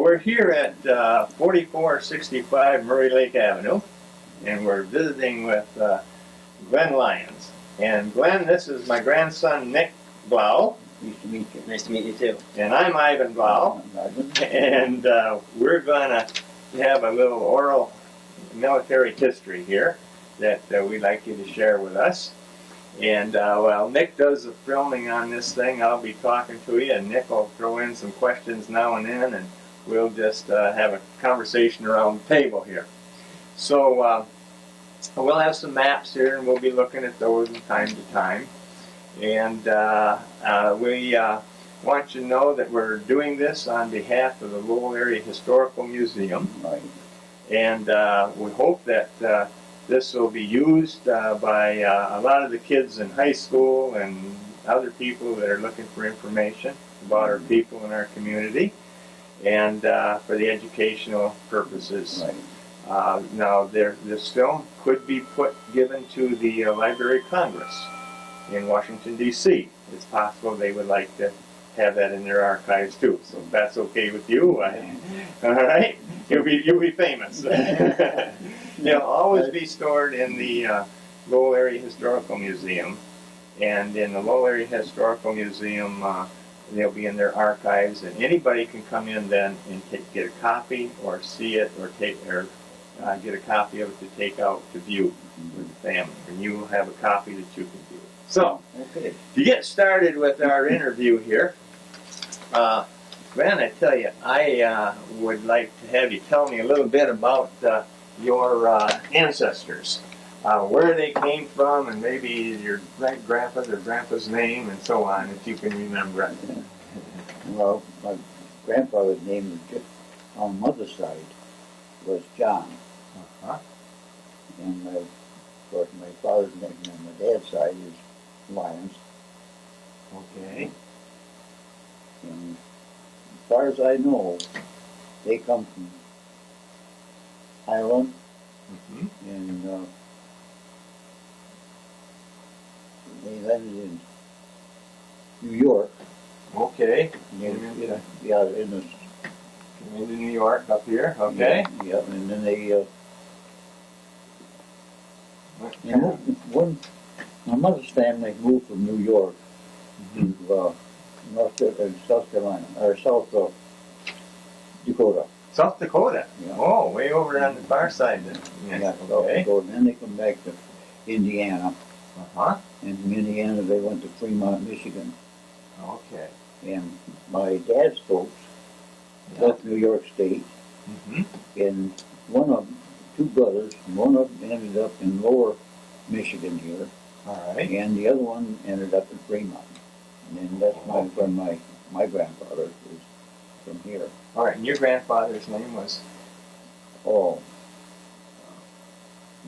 we're here at 4465 Murray Lake Avenue, and we're visiting with Glenn Lyons. And Glenn, this is my grandson Nick Blau. Nice to meet you. Nice to meet you too. And I'm Ivan Blau. And we're going to have a little oral military history here that we'd like you to share with us. And while Nick does the filming on this thing, I'll be talking to you, and Nick will throw in some questions now and then, and we'll just have a conversation around the table here. So we'll have some maps here, and we'll be looking at those from time to time. And we want you to know that we're doing this on behalf of the Lowell Area Historical Museum. Right. And we hope that this will be used by a lot of the kids in high school and other people that are looking for information about our people in our community, and for the educational purposes. Right. Now, this film could be given to the Library of Congress in Washington, D.C. It's possible they would like to have that in their archives too. So if that's okay with you, all right, you'll be famous. They'll always be stored in the Lowell Area Historical Museum, and in the Lowell Area Historical Museum, they'll be in their archives, and anybody can come in then and get a copy, or see it, or get a copy of it to take out to view with the family, and you will have a copy that you can view. So, Okay. to get started with our interview here, Glenn, I tell you, I would like to have you tell me a little bit about your ancestors, where they came from, and maybe your great-grandpa's or grandpa's name, and so on, if you can remember it. Well, my grandfather's name was on mother's side was John, Uh-huh. and of course my father's name on my dad's side is Lyons. Okay. And as far as I know, they come from Ireland, Mm-hmm. and they landed in New York. Okay. And Came they, into, yeah, in the came into New York up here. Okay. Yeah, and then they What and when my mother's family moved from New York Mhm. to South Carolina or South Dakota. South Dakota. Yeah. Oh, way over on the far side then. Yeah, South Okay. Dakota. And then they come back to Indiana, Uh-huh. and from Indiana they went to Fremont, Michigan. Okay. And my dad's folks Yeah. left New York State, Mm-hmm. and two brothers, one of them ended up in Lower Michigan here, All right. and the other one ended up in Fremont. And then that's when my grandfather is from here. All right. And your grandfather's name was? Oh,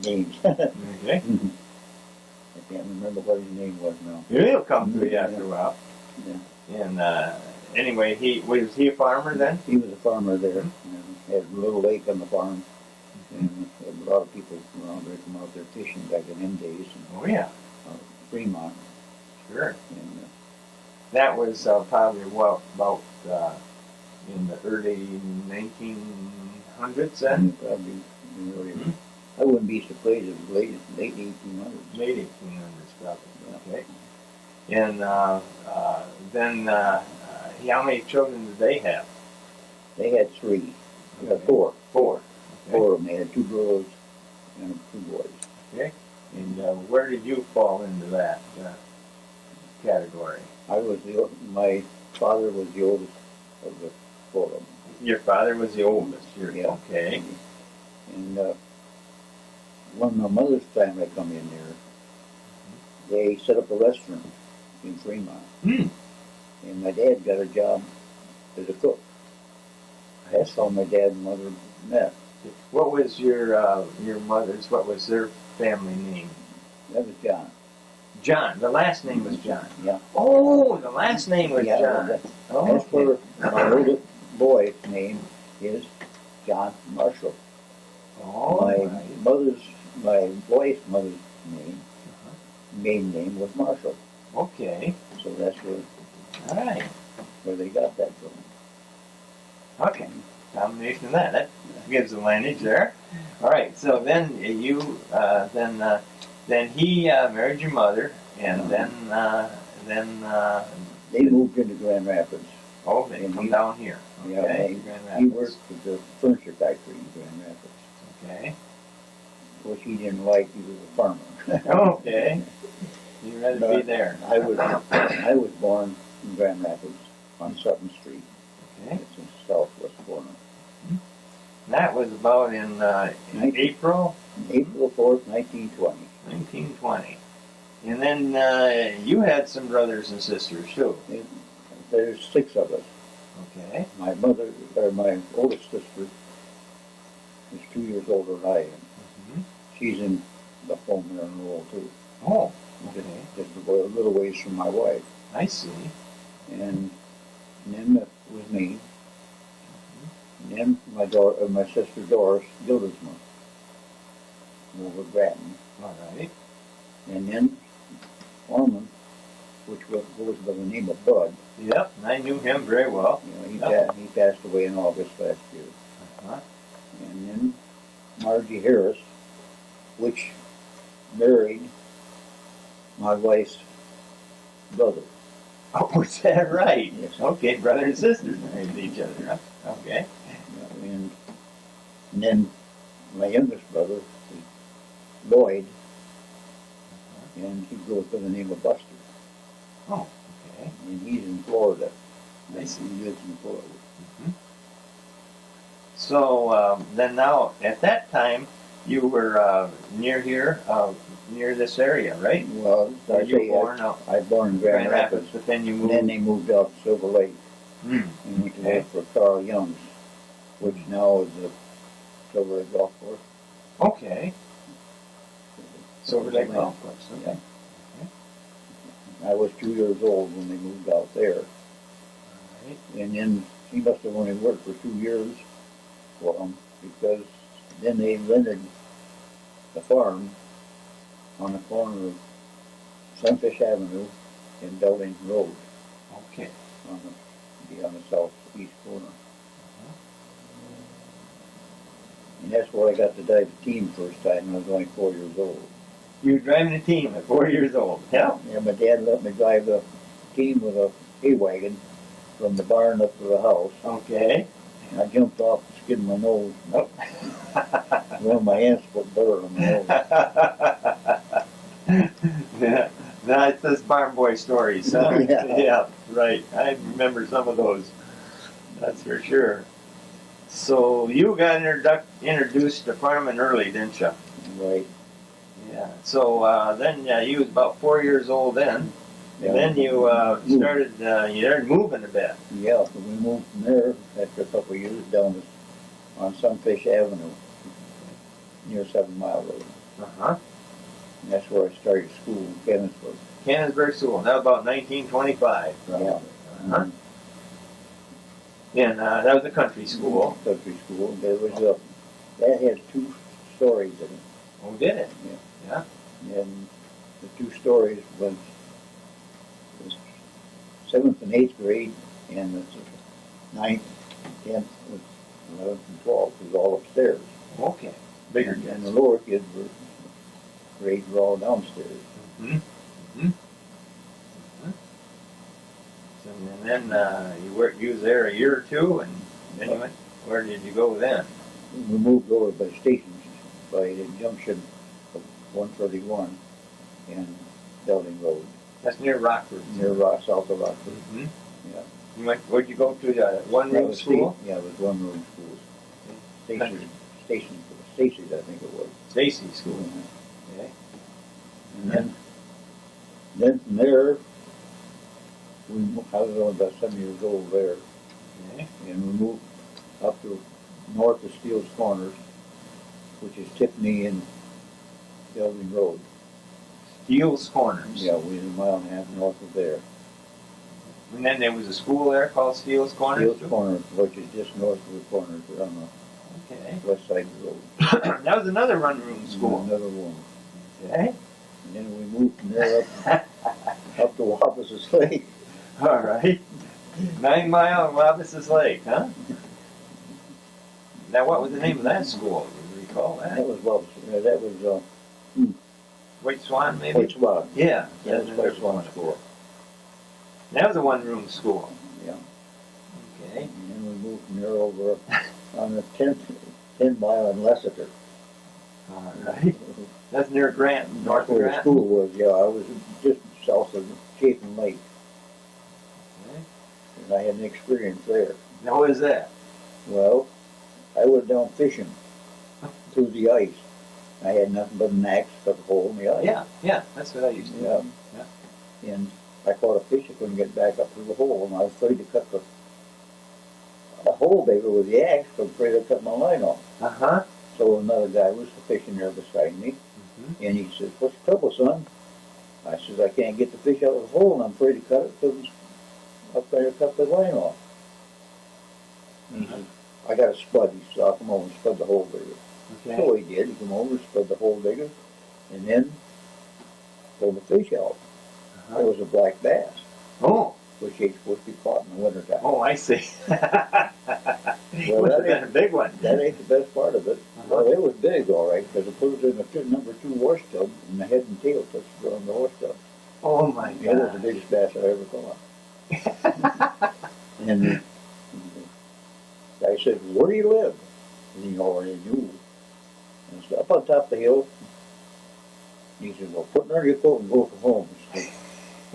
names. Okay. I can't remember what his name was now. He'll come to you after a while. Yeah. And anyway, was he a farmer then? He was a farmer there, and had a little lake on the farm, and had a lot of people around there come out there fishing back in them days, and Oh yeah. Fremont. Sure. And That was probably about in the early 1900s then. probably, really, Mhm. I wouldn't be surprised if it was late 1800s. Late 1800s probably. Yeah. Okay. And then how many children did they have? They had three, Okay. four. Four. Okay. Four of them. They had two girls and two boys. Okay. And where did you fall into that category? My father was the oldest of the four of them. Your father was the oldest. Yeah. Okay. And when my mother's family come in there, they set up a restaurant in Fremont. Hmm. And my dad got a job as a cook. That's how my dad and mother met. What was your mother's? What was their family name? That was John. John. The last name was John. Yeah. Oh, the last name was Yeah, John. that- Oh, That's okay. where my oldest boy's name is John Marshall. All My right. my wife's mother's name, maiden name was Marshall. Okay. So that's where All right. they got that from. Okay. combination of that. That gives a lineage there. All right. So then you then he married your mother, and then They moved into Grand Rapids. oh, they And come he- down here. Yeah, Okay. he Grand Rapids. worked at the furniture factory in Grand Rapids, Okay. which he didn't like. He was a farmer. Okay. You'd rather be But there. I was born in Grand Rapids on Sutton Street. Okay. It's in southwest corner. That was about in April April 4th, 1920. 1920. And then you had some brothers and sisters too. There's 6 of us. Okay. My oldest sister is 2 years older than I am. Mhm. She's in the home there in Lowell too. Oh, Just, okay. just a little ways from my wife. I see. And then that was me. And then my sister Doris Gildersma over Grattan. All right. And then Orman, which goes by the name of Bud. Yep, I knew him very well. You know, Yep. he passed away in August last year. Uh-huh. And then Margie Harris, which married my wife's brother. Oh, is that right? Yes. Okay, brother and sister married each other, huh? Okay. And then my youngest brother is Lloyd, and he goes by the name of Buster. Oh, okay. And he's in Florida. I see. He lives in Florida. So then now, at that time, you were near here, near this area, right? Well, Were I you say born out I born in Grand Rapids. but then you And moved. then they moved out to Silver Lake Hmm. and went to Okay. work for Carl Young's, which now is the Silver Lake Golf Course. Okay. Silver Lake Golf Course. Okay. I was 2 years old when they moved out there. Right. And then he must have only worked for 2 years for them, because then they rented the farm on the corner of Sunfish Avenue and Belding Road Okay. on the southeast corner. And that's where I got to drive the team first time when I was only 4 years old. You were driving a team at 4 years old. Yeah. Yeah, my dad let me drive the team with a hay wagon from the barn up to the house. Okay. And I jumped off and skinned my nose. Oh. One of my aunts put butter on my nose. Yeah. That's this barn boy stories. Huh? Yeah. Yeah, right. I remember some of those. That's for sure. So you got introduced to farming early, didn't you? Right. Yeah. So then you was about 4 years old then. Yeah. And then you started moving a bit. Yeah, so we moved from there after a couple of years down on Sunfish Avenue near 7 Mile Road. Uh-huh. And that's where I started school in Canonsburg. Canonsburg School. That was about 1925. Yeah. Uh-huh. And that was a country school. Country school. That had 2 stories in it. Oh, did it? And the 2 stories was 7th and 8th grade, and the 9th, 10th, 11th, and 12th was all upstairs. Okay. Bigger And kids. the lower kids grades were all downstairs. Mm-hmm. Mm-hmm. So, and then you was there a year or two, and then you went. Where did you go then? We moved over by the junction of 131 and Belding Road, That's near Rockford. south of Rockford. Mm-hmm. Yeah. You went. Where'd you go to? The one That room was school. Yeah, it was one-room school. Stacy's, I think it was. Stacy School. Okay. And then from there, I was only about 7 years old there, Okay. and we moved up to north of Steele's Corners, which is Tiffany and Belding Road. Steele's Corners. Yeah, we're a mile and a half north of there. And then there was a school there called Steele's Corners. Steele's Corners, which is just north of the corners on Okay. the west side of the road. That was another one-room school. Another one. Okay. And then we moved from there up to Wabasis Lake. All right. 9 Mile and Wabasis Lake, huh? Now, what was the name of that school? Do you recall That that? was well, that was, White Swan, maybe? White Swan. Yeah. That was White Swan School. That was a one-room school. Yeah. Okay. And then we moved from there over on the 10 mile in Leicester. All right. That's near Grant, north That's of where the Grant. school was, yeah. I was just south of Chafin Lake, Okay. and I had an experience there. Now, what is that? Well, I went down fishing through the ice. I had nothing but an axe, cut a hole in the ice. Yeah, that's what I used to do. Yeah. Yeah. And I caught a fish. I couldn't get back up through the hole, and I was afraid to cut a hole bigger with the axe. I was afraid to cut my line off. Uh-huh. So another guy was fishing there beside me, and he says, "What's the trouble, son?" I says, "I can't get the fish out of the hole, and I'm afraid to cut it because I'm afraid to cut the line off." And he says, "I got a spud." He said, "I'll come over and spud the hole bigger." Okay. So he did. He came over, spud the hole bigger, and then pulled the fish out. It was a black bass, Oh. which ain't supposed to be caught in the wintertime. Oh, I see. Well, Must have that been a big one. That ain't the best part of it. Well, it was big, all right, because it put it in the number 2 wash tub, and the head and tail touched on the wash tub. Oh my It was the God. biggest bass I ever caught. And the guy said, "Where do you live?" And he already knew. And I said, "Up on top of the hill." And he said, "Well, put it under your coat and go for home." He said,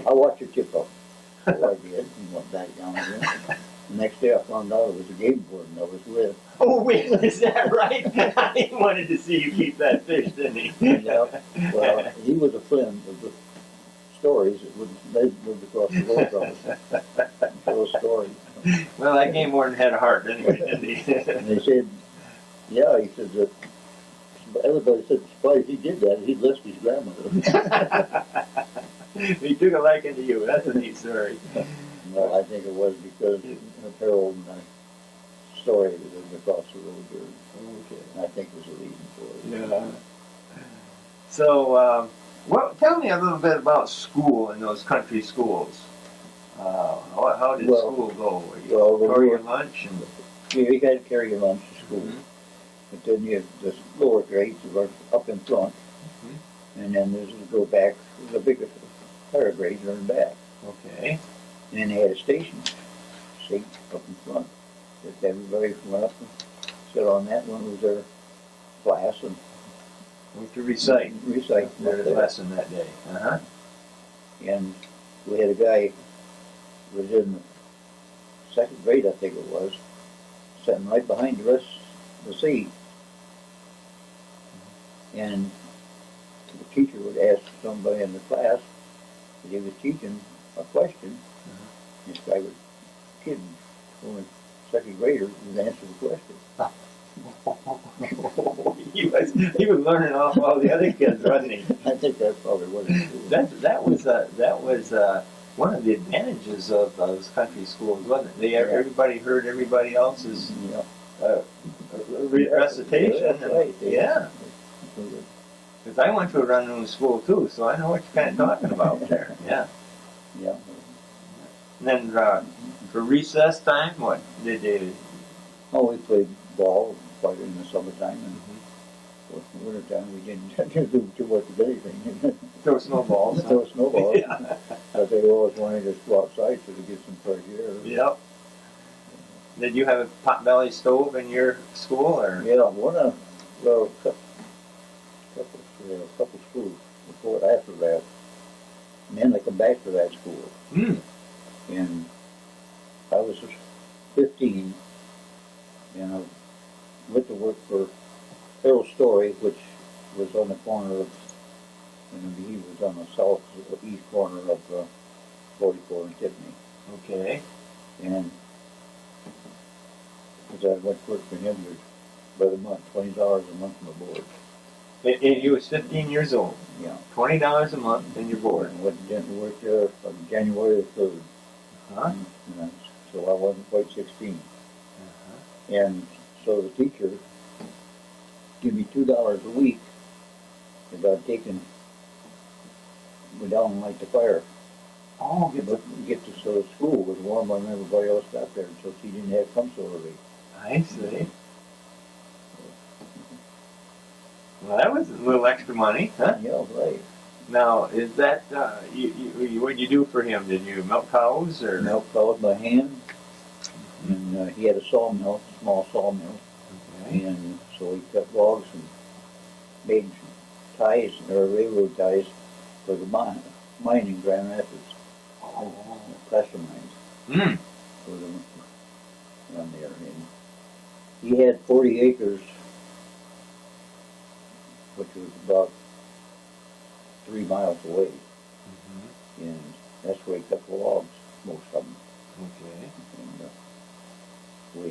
"I'll watch your tip up." So I did, and went back down again. The next day I found out it was a game warden I was with. Oh, wait, is that right? He wanted to see you keep that fish, didn't he? Yeah, well, he was a friend of the stories that they lived across the road from us. Those stories. Well, that game warden had a heart, didn't he? And they said, yeah, he said that everybody said, surprised he did that, he'd list his grandmother. He took a liking to you. That's a neat story. No, I think it was because of Harold and the story that lived across the road there. Okay. I think was the reason for it. Yeah. So, well, tell me a little bit about school in those country schools. How did school go? You carry your lunch and. Yeah, you had to carry your lunch to school. But then you have the lower grades that are up in front. And then there's go back, the bigger, higher grades are in back. Okay. And then they had a station seat up in front. That everybody went up and sat on that one was their class and Went to recite their up there. lesson that day. Uh-huh. And we had a guy who was in the 2nd grade, I think it was, sitting right behind the rest of the seat. And the teacher would ask somebody in the class that he was teaching a question. This guy was a kid, only 2nd grader, would answer the question. he was learning off all the other kids, wasn't he? I think that's probably what it was. That was one of the advantages of those country schools, wasn't it? Everybody heard everybody else's recitation. Yeah, that's right. Yeah. Because I went to a run-room school too, so I know what you're kind of talking about there. Yeah. Yeah. And then for recess time, what did they? Oh, we played ball quite in the summertime, and of course in the wintertime we didn't do too much of anything. Throw snowballs. Throw snowballs. Yeah. But they always wanted us to go outside so to get some fresh air. Yep. Did you have a potbelly stove in your school, or? Yeah, a couple schools before after that. And then I come back to that school. And I was 15, and I went to work for Harold Story, which was on the corner of, he was on the east corner of 44 and Tiffany. Okay. And as I went to work for him, it was by the month, $20 a month on the board. And you was 15 years old. Yeah. $20 a month and you're bored. And went to work there on January the 3rd. Huh? So I wasn't quite 16. And so the teacher gave me $2 a week if I'd go down and light the fire. Oh, Get to so the school was warm when everybody else got there, so she didn't have some sort of a. I see. Well, that was a little extra money, huh? Yeah, right. Now, is that what'd you do for him? Did you milk cows or? Milk cows by hand, and he had a sawmill, small sawmill, Okay. and so he cut logs and made ties, or railroad ties, for the mine in Grand Rapids, Oh. pressure mines Mm. for them around there. And he had 40 acres, which was about 3 miles away, Mm-hmm. and that's where he cut the logs, most of them. Okay. And we,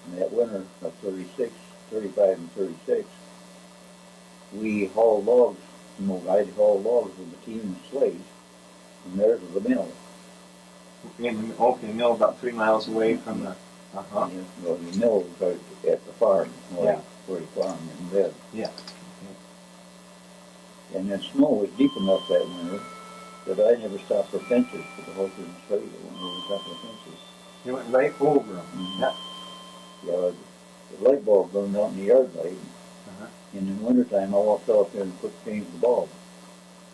in that winter of 35 and 36, we hauled logs, I'd haul logs with the team and sleighs, and there's the mill. In the opening mill about 3 miles away from the. Uh-huh. And, well, the mill was right at the farm, Yeah. where he farmed and lived. Yeah. And that snow was deep enough that winter that I never stopped for fences for the horses and sleighs when we was up for fences. You went right over them. Mhm. Yeah. Yeah, the light bulb burned out in the yard light. Uh-huh. And in wintertime, I walked out there and changed the bulb.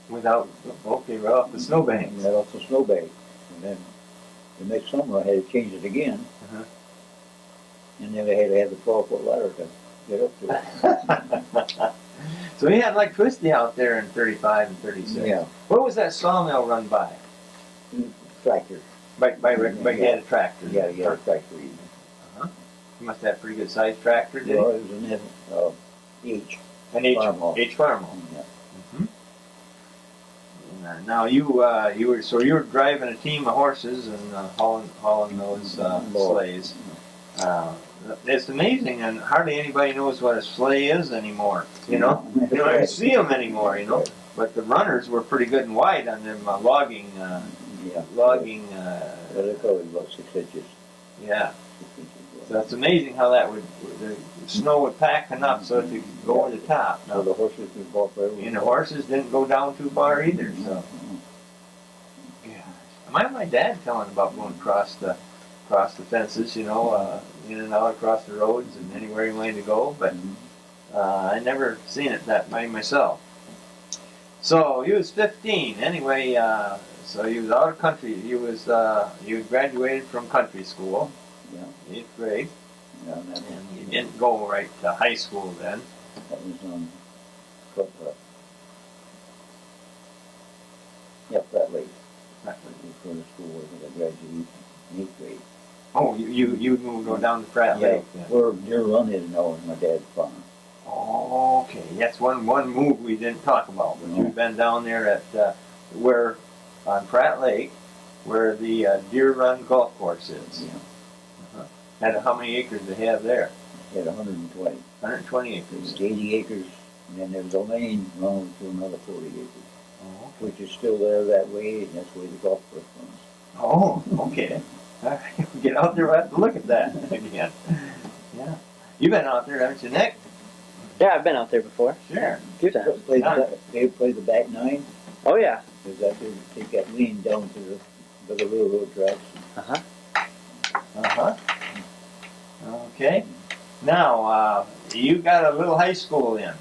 Without, okay, right off the snowbanks. Right off the snowbank. And then the next summer, I had to change it again. Uh-huh. And then I had to have the 12-foot ladder to get up to it. So he had electricity out there in 35 and 36. Yeah, What was that sawmill run by? tractor. By he had a tractor. Yeah, a tractor. Uh-huh. He must have a pretty good sized tractor, did Well, it was an H. An H farm-haul. H farm-haul. Yeah. Mm-hmm. Now you were driving a team of horses and hauling those sleighs. It's amazing, and hardly anybody knows what a sleigh is anymore. You know, you don't even see them anymore. You know, but the runners were pretty good and wide on them logging. Yeah. Logging. Well, they're probably about 6 inches. Yeah. 6 inches. So it's amazing how that the snow would pack enough so it could go over the top. So the horses could walk right over. And the horses didn't go down too far either. So. Yeah. I remember my dad telling about going across the fences, you know, in and out across the roads and anywhere he wanted to go, but I never seen it that way myself. So he was 15 anyway. So he was out of country. He graduated from country school, Yeah. 8th grade, Yeah, and that and he didn't go right to high school then. was that late. Before the school was I graduated in 8th grade. Oh, you moved down to Pratt Yeah, Lake then. where Deer Run is now is my dad's farm. Oh, okay. That's one move we didn't talk about. But No. you've been down there at where on Pratt Lake, where the Deer Run golf course is. Yeah. And how many acres they have there? He had 120. 120 It was acres. 80 acres, and then there was a lane running to another 40 acres, Oh, which is still there that way, and that's where the golf course runs. oh, okay. All right. Get out there. We'll have to look at that again. Yeah. You've been out there, haven't you, Nick? Yeah, I've been out there before. Sure. A few times. They play the back nine, Oh yeah. because that they take that lane down to the railroad tracks. Uh-huh. Uh-huh. Okay. Now, you got a little high school in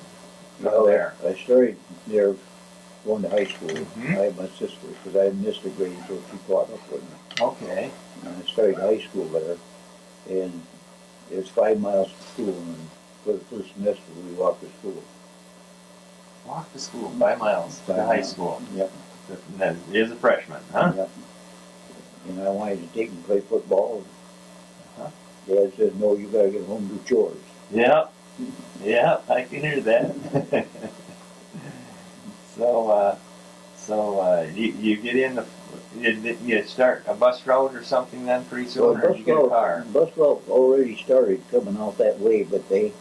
there. I started there going to high school. Mhm. I had my sister, because I missed a grade until she caught up with me. Okay. And I started high school there, and it was 5 miles to school, and for the first semester we walked to school. Walk to school 5 miles to 5 high miles. school. Yep. And then is a freshman, huh? Yep. And I wanted to take and play football. Uh-huh. Dad said, no, you gotta get home and do chores. Yep. Yep, I can hear that. So, you get in you start a bus route or something then pretty soon, or you get a car? Bus route already started coming out that way, but they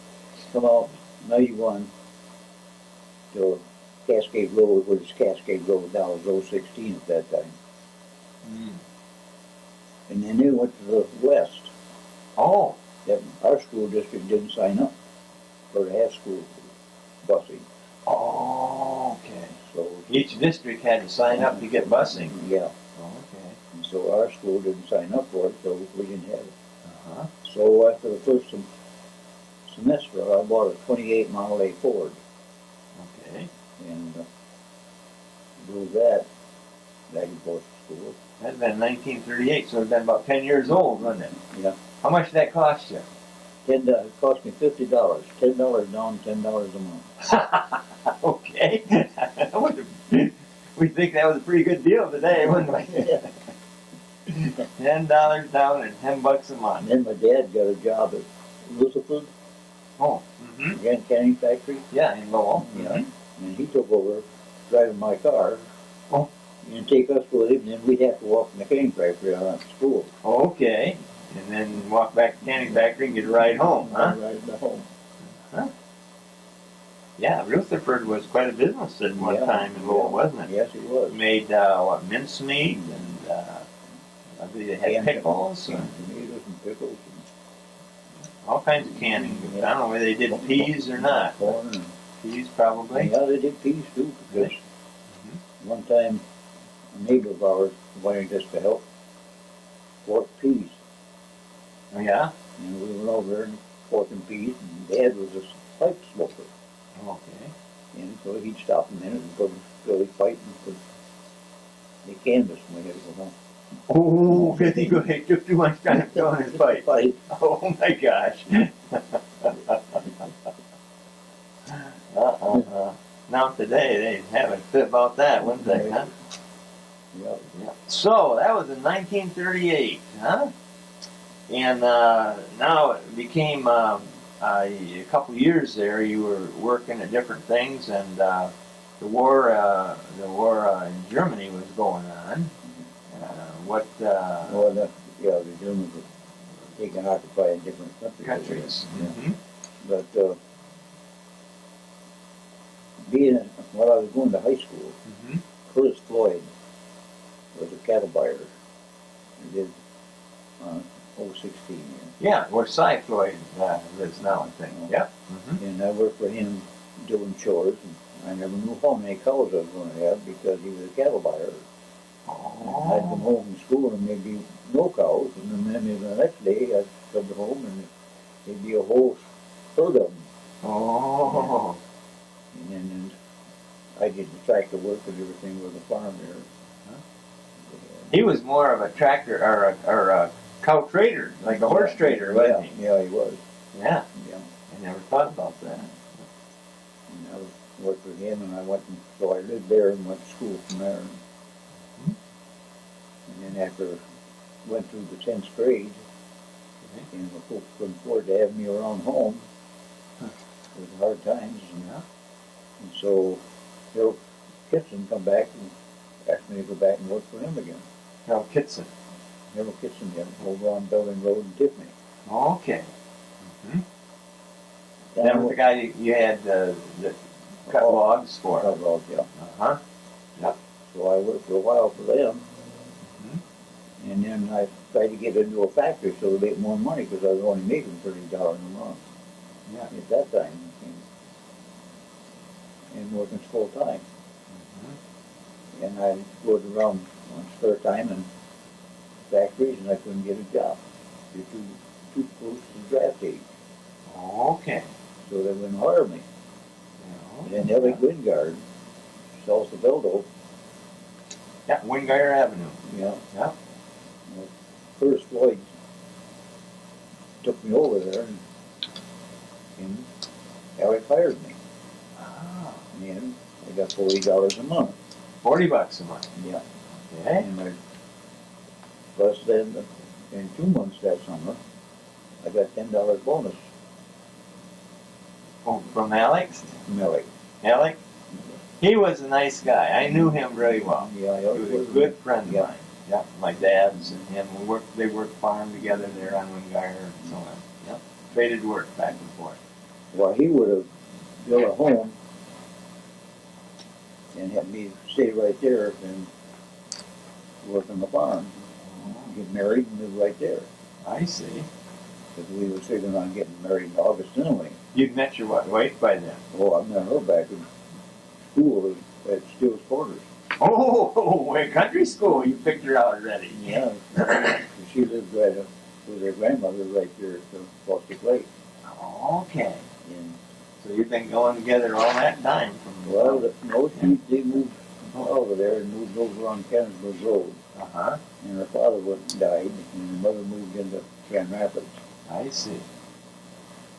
come out 91 to Cascade Road, which is Cascade Road now, it was 016 at that time. Mm. And then they went to the west. Oh, That our school district didn't sign up for the half school busing. oh, okay. So, Each district had to sign up to get busing. yeah, Oh, okay. and so our school didn't sign up for it, so we didn't have it. Uh-huh. So after the first semester, I bought a 28 Model A Ford. Okay. and do that back and forth to school. That'd been 1938, so it'd been about 10 years old, wasn't it? Yeah. How much did that cost you? It cost me $50. $10 down, $10 a month. Okay. We think that was a pretty good deal today, wouldn't we? $10 down and $10 a And month. then my dad got a job at Lucifer, Oh. Grand Canning Factory. Yeah, in Lowell. Yeah. And he took over driving my car. Oh. And take us with him, and then we'd have to walk from the canning factory out to school. Okay. And then walk back to the canning factory and get a ride home, huh? Right to home. Yeah, Rutherford was quite a business at one Yeah, time in Lowell, wasn't it? Yes, it was. Made, mincemeat and, I believe they had Canned pickles and tomatoes and pickles all kinds of canning. I don't know whether they did peas or not. and corn. And, Peas probably. yeah, they did peas too, because one time a neighbor of ours wanted us to help fork peas. Oh, yeah? And we went over there and forking peas, and Dad was a pipe smoker. Okay. And so he'd stop a minute and put a Billy pipe and put the canvas, and we had to go home. Oh, because he took too much time filling his pipe. Pipe. Oh my gosh. Now today they have a fit about that, wouldn't they, huh? Yep. Yeah. So that was in 1938, huh? And now it became a couple years there. You were working at different things, and the war in Germany was going on. Well, the Germans were taking occupy in different countries. Yeah. Mm-hmm. But while I was going to high school, Mm-hmm. Curtis Floyd was a cattle buyer. He did 016 year. Yeah, where Cy Floyd lives now, I think. Oh. Yep. Mm-hmm. And I worked for him doing chores. And I never knew how many cows I was going to have because he was a cattle buyer. I'd come home from school and there'd be no cows, and then the next day I'd come home and there'd be a whole herd of them. Oh. And then I did the tractor work and everything with the farm there. He was more of a tractor or a cow trader, like a horse trader, wasn't he? Yeah, he was. Yeah. Yeah. I never thought about that. And I worked with him, and so I lived there and went to school from there. And then after I went through the 10th grade, and the folks couldn't afford to have me around home, it was hard times. And so Bill Kitson come back and asked me to go back and work for him again. Harold Kitson. Harold Kitson, yeah, over on Building Road in Tiffany. Okay. Mm-hmm. That was the guy you had that cut logs for. Cut logs, yeah. Uh-huh. So I worked for a while for them. And then I tried to get into a factory so to make more money because I was only making $30 a month. Yeah. At that time. And working full time. And I rode around on spare time in factories and I couldn't get a job. They're too close to the draft age. Okay. So they wouldn't hire me. And then Ellie Wingard, south of Eldo, Yeah, Wingard Avenue. yeah. Yeah. Curtis Floyd took me over there and Alec hired me. Ah, And I got $40 a month. $40 a month. Yeah. Okay. And plus then in 2 months that summer, I got $10 bonus Oh, from Alex? from Alec. Alex? He was a nice guy. I knew him very well. Yeah, He was a good friend of Yeah. mine. Yeah, my dad's and him. They worked farm together there on Wingard and so on. Yep. Traded work back and forth. Well, he would have built a home and had me stay right there and work on the farm. Get married and live right there. I see. Because we were figuring on getting married in August anyway. You'd met your wife by then. Oh, I met her back in school at Steele's Quarters. Oh, in country school, you picked her out already. Yeah. She lived right with her grandmother right there at the Caustic Lake. Okay. And So So you've been going together all that time from. Well, they moved over there and moved over on Kennisburg Road. Uh-huh. And her father died, and her mother moved into Grand Rapids. I see.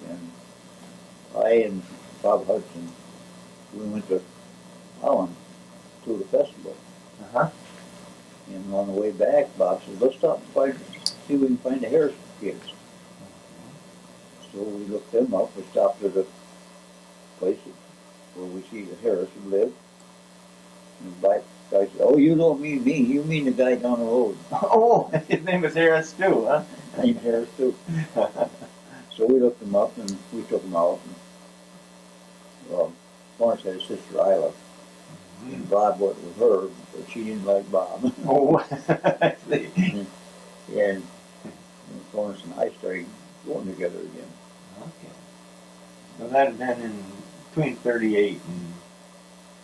And I and Bob Hudson, we went to Holland to the festival. Uh-huh. And on the way back, Bob said, let's stop and see if we can find the Harris kids. So we looked them up. We stopped at a place where we see the Harris who lived. And the black guy said, oh, you don't mean me. You mean the guy down the road. Oh, his name was Harris too, huh? Named Harris, too. So we looked him up and we took him out. And, Florence had a sister, Isla. And Bob went with her, but she didn't like Bob. Oh, I see. And Florence and I started going together again. Okay. So that had been in between 38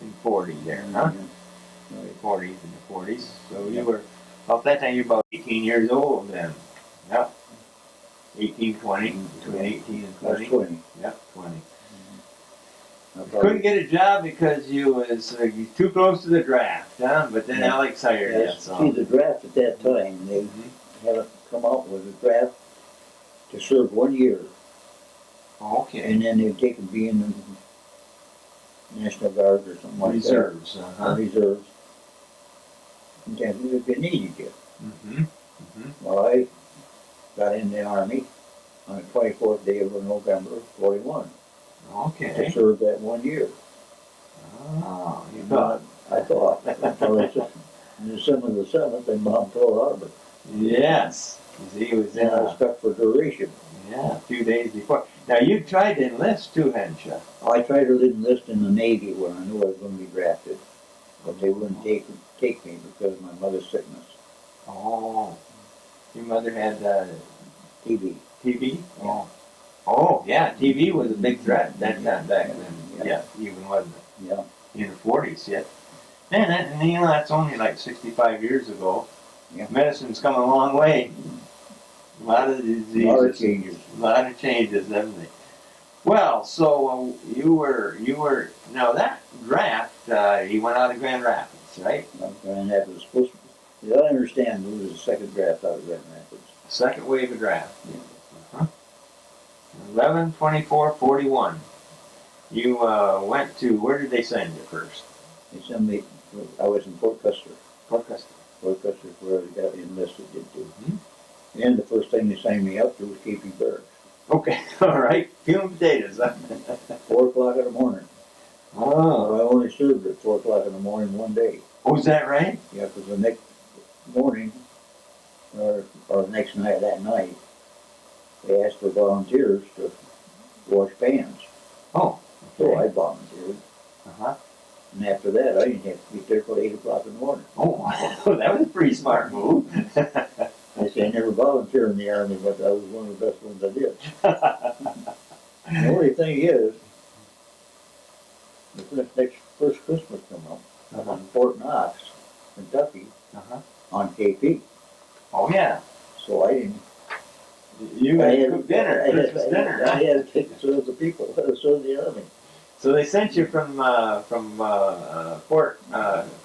and 40 there, huh? Yeah. The 40s and the 40s. So you were, well, at that time you were about 18 years old then. Yep. 18, 20, between 18 and I was 20. 20. Yep, 20. I Couldn't get a job because you was too close to the draft, huh? But then Yeah. Alex hired you, Yes. so. See, the draft at that time, they haven't come out with a draft to serve 1 year. Okay. And then they'd take and be in the National Guard or something like Reserves, that. uh-huh. Reserves. And then if they needed you. Mm-hmm. Mm-hmm. Well, I got in the Army on the 24th day of November, 41. Okay. To serve that 1 year. Oh, you And thought. I thought. Until December the 7th in Mount Pearl Harbor. Yes. He was in Then I was stuck for duration. a few days before. Now you tried to enlist too, hadn't you? I tried to enlist in the Navy when I knew I was going to be drafted. But they wouldn't take me because of my mother's sickness. Oh. Your mother had TB. TB? Yeah. Oh. Oh, yeah, TB was a big threat that time back then. Yeah, even wasn't it? Yeah. In the 40s yet. And you know, that's only like 65 years ago. Yeah. Medicine's come a long way. A lot of diseases. A lot of changes. A lot of changes, haven't they? Well, so you were, now that draft, you went out of Grand Rapids, right? Grand Rapids was supposed to, as I understand, it was the second draft out of Grand Rapids. Second wave of draft. Yeah. Uh-huh. 11, 24, 41. You went to, where did they send you first? They sent me, I was in Fort Custer. Fort Custer. Fort Custer is where I got enlisted into. Mhm. And the first thing they signed me up to was KP Barracks. Okay, all right. Peeling potatoes, huh? 4 o'clock in the morning. Oh. I only served at 4 o'clock in the morning one day. Oh, is that right? Yeah, because the next morning, or next night, that night, they asked for volunteers to wash pans. Oh. So Okay. I volunteered. Uh-huh. And after that, I didn't have to be there till 8 o'clock in the morning. Oh, that was a pretty smart move. I say I never volunteered in the Army, but that was one of the best ones I did. The only thing is, the first Christmas come up, I was in Fort Knox, Kentucky, Uh-huh. on KP. Oh, yeah. So I didn't. You I had cooked dinner, Christmas dinner, I huh? had to serve the people, serve the Army. So they sent you from Fort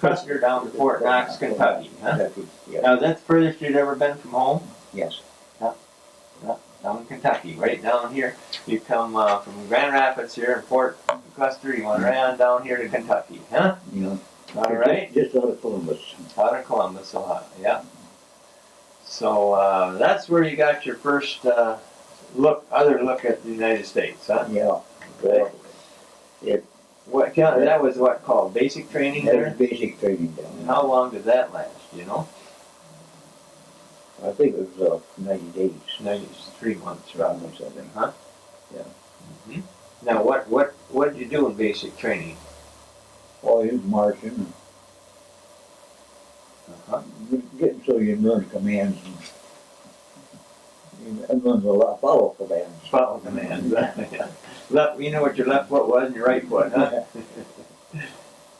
Custer down to Fort Knox, Kentucky, huh? Kentucky, yeah. Now, that's the furthest you'd ever been from home? Yes. Down in Kentucky, right down here. You come from Grand Rapids here in Fort Custer, you went around down here to Kentucky, huh? You know. All right. Just out of Columbus. Out of Columbus, Ohio, yeah. So that's where you got your first other look at the United States, huh? Yeah. Okay. That was what called basic training That there? was basic training down And there. how long did that last, you know? I think it was 90 days. 3 months, roughly. Something. Huh? Yeah. Mm-hmm. Now, what did you do in basic training? Oh, he was marching Uh-huh. and getting so you learn commands and learn a lot, follow commands. Follow commands. Left, you know what your left foot was and your right foot, huh?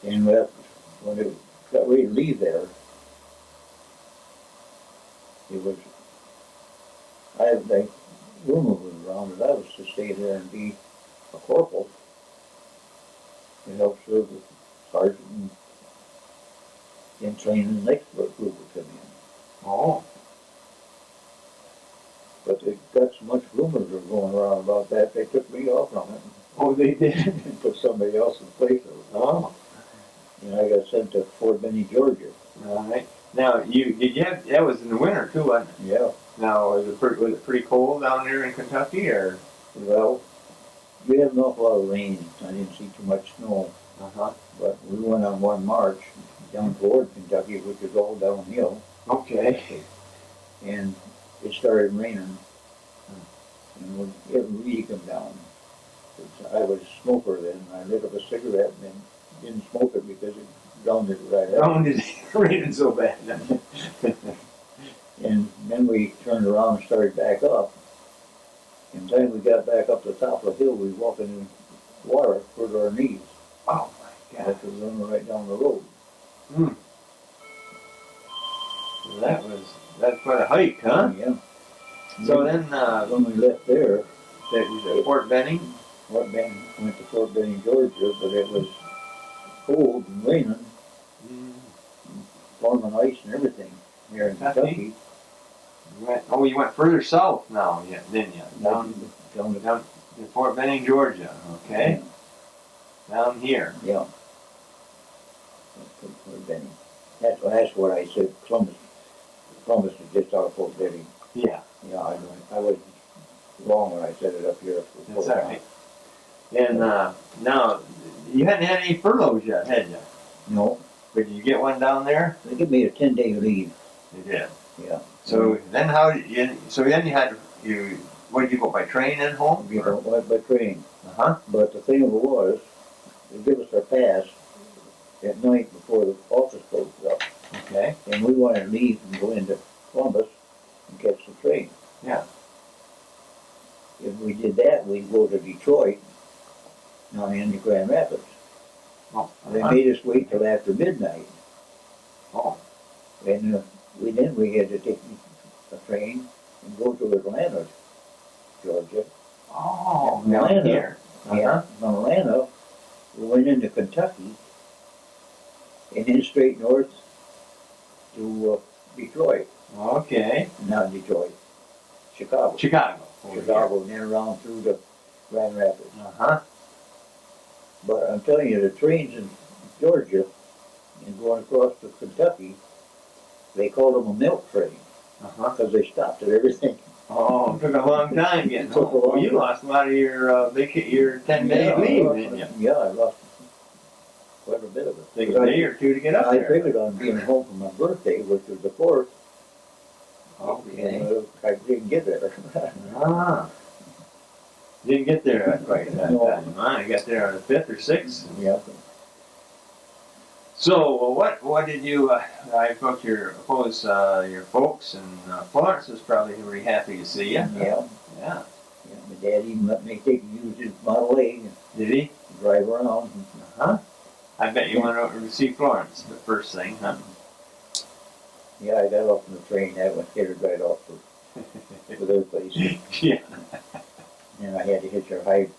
And when it got ready to leave there, it was, rumor was around that I was to stay there and be a corporal It helps serve the sergeant and training the next group will come in. Oh, But they got so much rumors are going around about that, they took me off on it oh, they did. and put somebody else in place of it. Oh, And I got sent to Fort Benning, Georgia. all right. Now, did you have, that was in the winter too, wasn't it? Yeah, Now, was it pretty cold down there in Kentucky, or? well, we had an awful lot of rain. I didn't see too much snow. Uh-huh. But we went on one march down toward Kentucky, which is all downhill. Okay. And it started raining. And it really come down. 'Cause I was a smoker then. I lit up a cigarette and then didn't smoke it because it drowned it right out. Oh, did it raining so bad? And then we turned around and started back up. And then we got back up the top of the hill, we was walking in water for our knees. Oh my God. That was running right down the road. Hmm. That's quite a hike, huh? Yeah. So then, When we left there, that was at Fort Benning. went to Fort Benning, Georgia, but it was cold and raining, forming ice and everything here in Kentucky. You went further south now, yeah, didn't you? Down Down to Fort Benning, Georgia. Okay. Down here. Yeah. Fort Benning. That's what I said. Columbus is just out of Fort Benning. Yeah. Yeah, I was wrong when I said it up here. That's all right. And now, you hadn't had any furloughs yet, had you? No, But did you get one down there? they give me a 10-day leave. You did. Yeah. So then how did you? So then what did you go by train and home? You know, by train. Uh-huh. But the thing of it was, they give us our pass at night before the office closes up. Okay. And we wanted to leave and go into Columbus and catch the train. Yeah. If we did that, we'd go to Detroit, not into Grand Rapids. Oh. They made us wait till after midnight. Oh. And then we had to take a train and go to Atlanta, Georgia. Oh. Atlanta. Down here. Yeah, from Atlanta, we went into Kentucky, and then straight north to Detroit. Okay. Not Detroit, Chicago. Chicago. Chicago, and then around through to Grand Rapids. Uh-huh. But I'm telling you, the trains in Georgia and going across to Kentucky, they called them a milk train Uh-huh. because they stopped at everything. Oh, it took a long time getting Took a home. Well, long you time. lost a lot of your 10-day leave, didn't you? Yeah, I lost quite a bit of it. Take a day or two to get up I there. figured on being home for my birthday, which was the 4th. Okay. And, I didn't get there. Ah. Didn't get there quite that No. time. I got there on the 5th or 6th. Yeah. So, what did you? I thought your folks and Florence was probably really happy to see you. Yeah. Yeah. Yeah, my dad even let me use his Model A and Did he? drive around. Huh? I bet you went over to see Florence the first thing, huh? Yeah, I got off on the train. I went headed right off for their place. Yeah. And I had to hitch a ride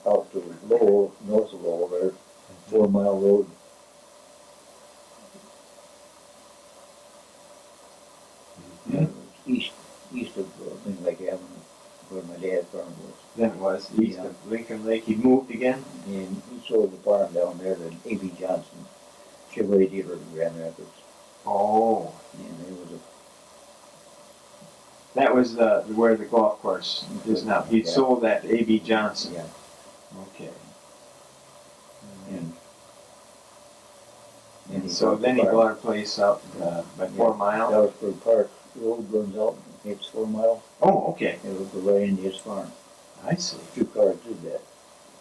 out to Lowell, north of Lowell, there, 4 Mile Road. East of Lincoln Lake Avenue, where my dad's farm was. Then it was east Yeah. of Lincoln Lake. He moved again. And he sold the farm down there to A.B. Johnson, Chevrolet dealer in Grand Rapids. Oh, And it was that was where the golf course is now. He Yeah. sold that to A.B. Johnson. Yeah. Okay. and he So bought the then he farm. bought a place out by 4 Mile. Dallasburg Park Road runs out, it's 4 Mile. Oh, okay. It would go right into his farm. I see. 2 cars did that.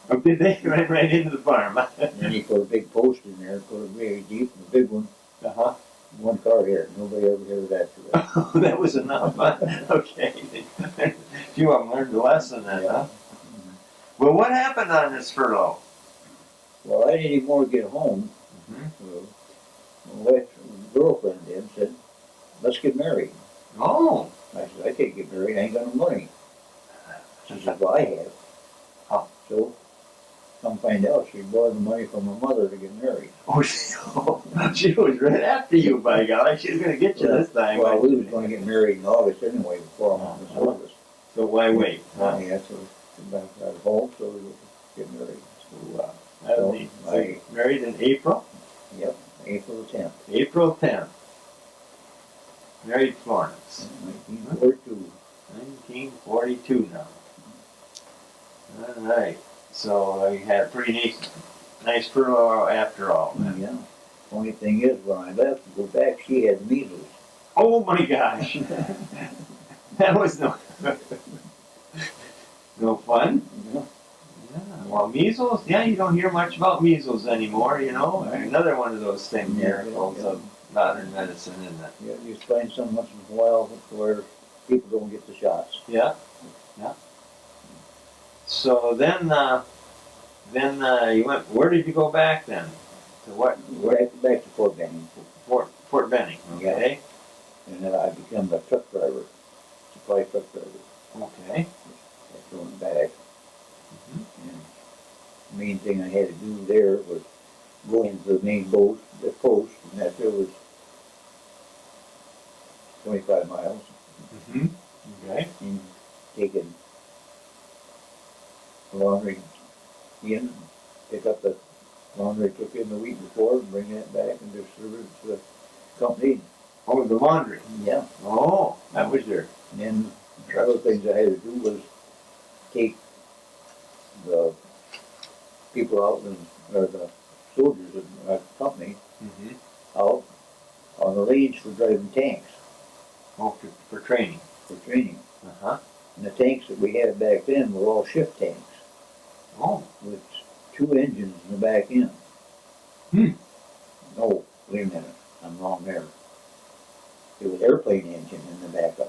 Oh, did they right into the farm? And then he put a big post in there, put it very deep, and a big one. Uh-huh. 1 car here. Nobody ever heard of that. Oh, that was enough. Huh? Okay. Few of them learned the lesson then, huh? Well, what happened on this furlough? Well, I didn't even want to get home. My wife, girlfriend then said, let's get married. Oh. I said, I can't get married, I ain't got no money. She said, well, I have. Oh. So come find out she borrowed the money from her mother to get married. Oh, she was right after you, by golly. She was gonna get you this time. Well, we was gonna get married in August anyway before I'm on the service. So why wait? Huh? Yeah, so we back at home, so we would get married. So, That'll be, so you married in April? yep, April 10th, April 10th. Married Florence. 1942. 1942 now. Alright. So you had a pretty nice furlough after all. Then. Yeah. Only thing is, when I left to go back, she had measles. Oh my gosh. That was no fun. Yeah. Yeah. Well, measles, yeah, you don't hear much about measles anymore, you know. Another one of those things, miracles of modern medicine, isn't it? Yeah, you find some once in a while where people don't get the shots. Yeah. Yeah. So then you went. Where did you go back then? To what? Back to Fort Benning. Fort Benning. Okay. And then I became a truck driver, supply truck driver. Okay. That's going back. And the main thing I had to do there was go into the main boat, the coast, and that there was 25 miles. Mm-hmm. Okay. And taking the laundry in, pick up the laundry I took in the week before, and bring that back and distribute it to the company. Oh, the laundry. Yeah. Oh, that was your. And then the other things I had to do was take the people out and, or the soldiers in our company Mm-hmm. out on the range for driving tanks, Oh, for training. for training. Uh huh. And the tanks that we had back then were all shift tanks Oh. with 2 engines in the back end. Hmm. No, wait a minute, I'm wrong there. It was airplane engine in the back of them.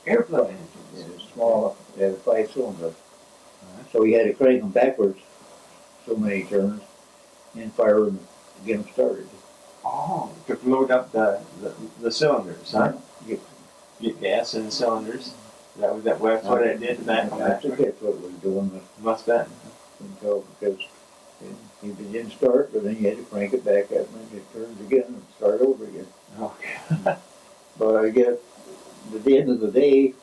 Airplane It engines. was small, it had a 5-cylinder. Uh-huh. So you had to crank them backwards so many turns and fire them to get them started. Oh, to load up the cylinders, huh? Get, Get gas in the cylinders. That's what it did back I then. think that's what it was doing, but Must have until, because if it didn't start, but then you had to crank it back up and it turns again and start over again. been. Okay. But I guess at the end of the day,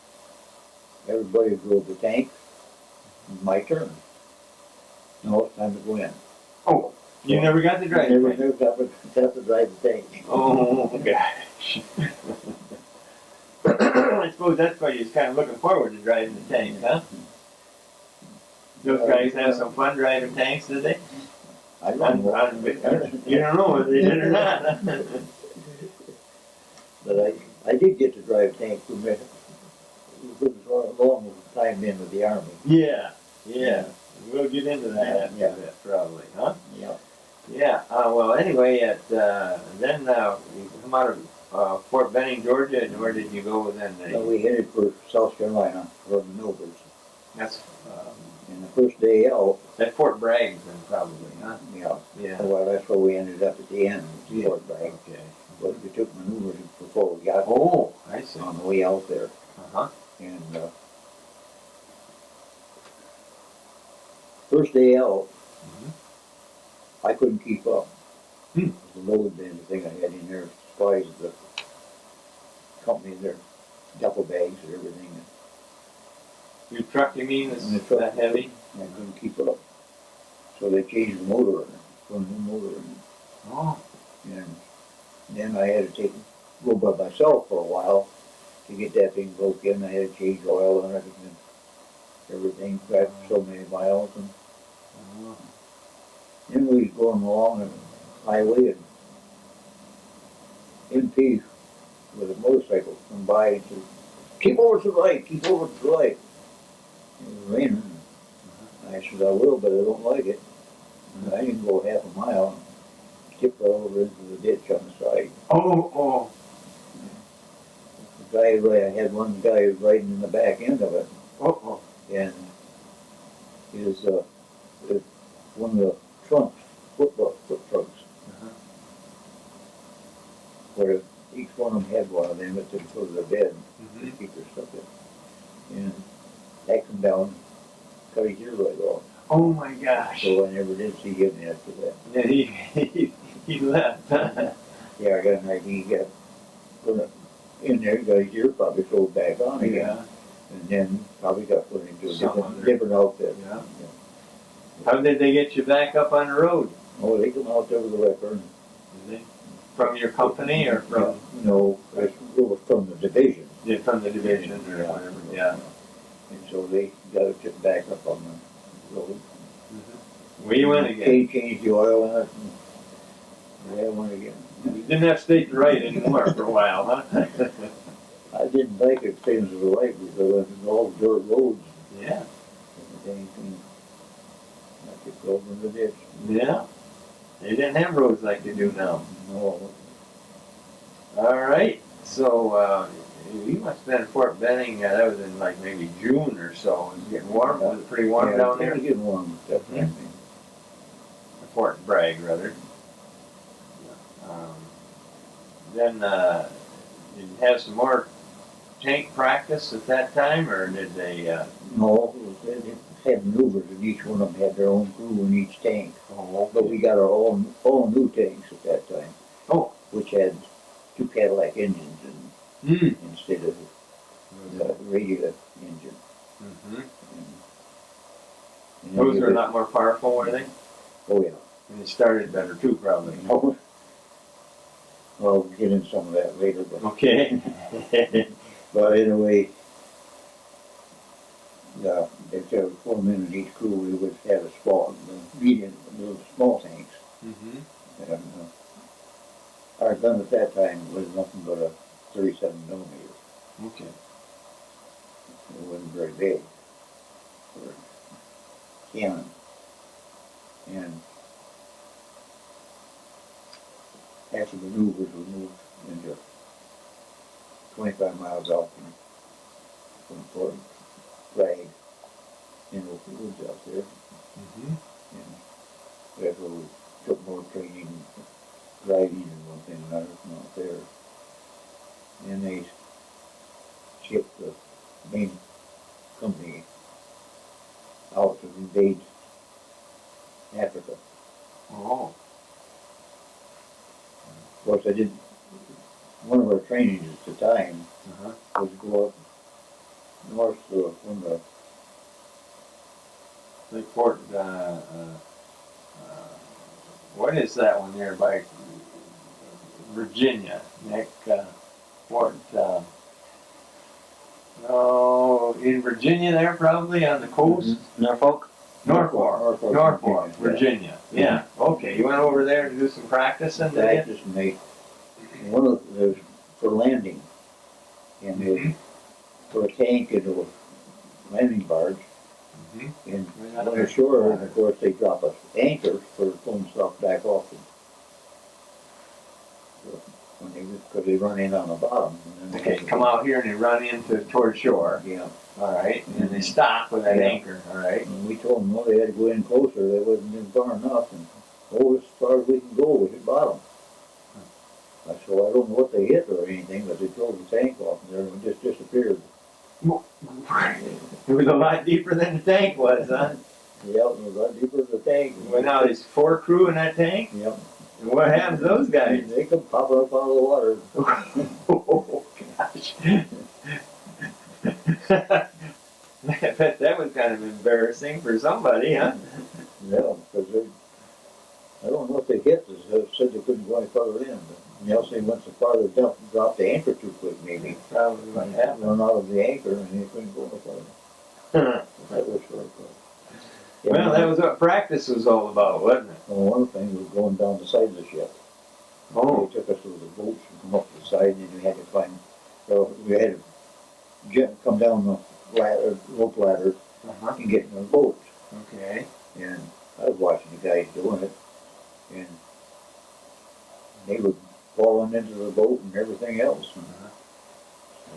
everybody drove the tank. My turn. No, it's time to go in. Oh, you never got to drive. Never it. got to drive the tank. Oh gosh. I suppose that's why you're kind of looking forward to driving the tank, huh? Those guys have some fun driving tanks, did they? I don't know. You don't know whether they did or not. But I did get to drive tank for a minute. It was a long time in with the Army. Yeah, yeah. We'll get into that after Yeah. that, probably, huh? Yeah. Yeah. Well, anyway, then you come out of Fort Benning, Georgia, and where did you go then? So we headed for South Carolina, for the Milburns. That's And the first day out, at Fort Bragg, then probably, huh? yeah, Yeah. well, that's where we ended up at the end, Yeah. Fort Bragg. Okay. But we took maneuvers before we got Oh, I see. on the way out there. Uh-huh. And first day out, I couldn't keep up. Hmm. The load and everything I had in there, supplies the company, their duffel bags and everything. Your truck, you mean, is And the truck- that heavy? And I couldn't keep up. So they changed the motor on it, put a new motor in Oh. it. And then I had to go by myself for a while to get that thing broke in. I had to change oil and everything, got so many miles. And then we was going along the highway and MP with a motorcycle come by and said, keep over to the right, keep over to the right. It was raining. I said, I will, but I don't like it. And I didn't go half a mile. Tipped right over into the ditch on the side. Oh. The guy, I had one guy riding in the back end of it, Oh. and his one of the trunks, foot trunks, Uh-huh. where each one of them had one of them at the foot of the bed Mm-hmm. to keep their stuff in. And that come down, cut his ear right off. Oh my gosh. So I never did see him after that. Yeah, he left. Yeah, I got an idea, he got put in there, got his ear probably sold back on again. Yeah. And then probably got put into a Some other- different outfit. Yeah. How did they get you back up on the road? Oh, they come out there with a record. Did they? From your company or from? No, it was from the division. Yeah, from the division or Yeah. whatever. Yeah. And so they got it just back up on the road. Where you went again? They changed the oil in it and yeah, I went again. You didn't have state the right anymore for a while, huh? I didn't like it things of the light because it was all dirt roads Yeah. and everything. I could go in the ditch. Yeah. They didn't have roads like they do now. No, All right. So you must have been in Fort Benning. That was in like maybe June or so. It was getting warm. Was it pretty warm yeah, down it there? was getting warm and stuff. Mhm. Fort Bragg, rather. Then did you have some more tank practice at that time, or did they? No, they had maneuvers and each one of them had their own crew in each tank. Oh, But we got our own new tanks at that time. Oh. Which had two Cadillac engines instead of the regular engine. Mm-hmm. And Those are a lot more powerful, were they? Oh yeah. And they started better too, probably. Oh. Well, we'll get into some of that later, but Okay. but anyway, if there were 4 men in each crew, we would have a small, medium, little small tanks. Mm-hmm. And our gun at that time was nothing but a 37 millimeter. Okay. It wasn't very big for a cannon. And after maneuvers, we moved into 25 miles out from Fort Bragg in the woods out there. Mm-hmm. And that's where we took more training, driving and one thing and another from out there. And they shipped the main company out to invade Africa. Oh. Of course, one of our trainings at the time Uh-huh. was to go up north from the, Like Fort. What is that one there by Virginia? Nick. Fort. Oh, in Virginia, there probably on the coast. Norfolk? Norfolk, Virginia. Yeah. Okay, you went over there to do some practicing, did you? practice and they, one of the, for landing. And they put a tank into a landing barge. Mm-hmm. And when they're shore, and of course, they drop us anchors for pulling stuff back off them. So because they run in on the bottom. And then Okay, come out here and they run toward shore. Yeah. All right, and then they stop with that Yeah. anchor. All right. And we told them, no, they had to go in closer, they wasn't in far enough, and as far as we can go, we hit bottom. So I don't know what they hit or anything, but they drove the tank off and everyone just disappeared. It was a lot deeper than the tank was, huh? Yeah, it was a lot deeper than the tank. Well, now there's 4 crew in that tank. Yep. And what happens to those guys? They come popping up out of the water. Oh gosh. I bet that was kind of embarrassing for somebody, huh? Yeah, because they, I don't know what they hit, they said they couldn't go any farther in, but Nelson went so far they dropped the anchor too quick maybe. Probably what happened. Run out of the anchor and they couldn't go any farther. That was really cool. Yeah, Well, that was what practice was all about, wasn't it? well, one thing was going down the side of the ship. Oh. They took us with the boats and come up the side, and we had to climb. So we had to come down the ladder, rope ladder, Uh-huh. and get in the boat. Okay. And I was watching the guys doing it, and they were falling into the boat and everything else. And,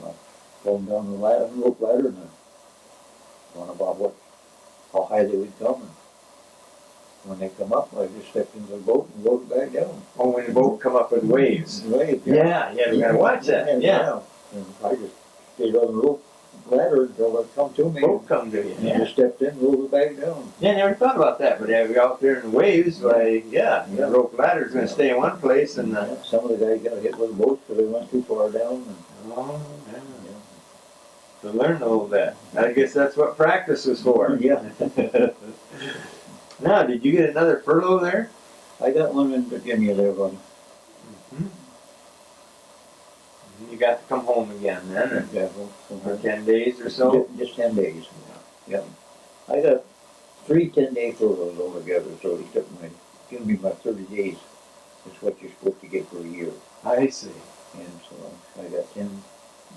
Uh-huh. falling down the ladder, rope ladder, and I don't know about how high they would come. And when they come up, I just stepped into the boat and rode it back down. Oh, when the boat come up with waves. Right, Yeah, we gotta watch that. Yeah. And I just stayed on the rope ladder until it come to me. Boat come to you. And I just stepped in, rolled it back down. Yeah, I never thought about that, but you're out there in the waves, like, yeah, the Yeah. rope ladder's gonna stay in one place and, Yeah, some of the guys got hit with boats because they went too far down. And, oh, yeah. To learn a little bit. I guess that's what practice is for. yeah. Now, did you get another furlough there? I got one in Virginia there, one. You got to come home again then, or Yeah, for 10 days or so? Just 10 days. Yeah. I got 3 10-day furloughs altogether, so he took my, give me my 30 days. That's what you're supposed to get for a year. I see. And so I got 10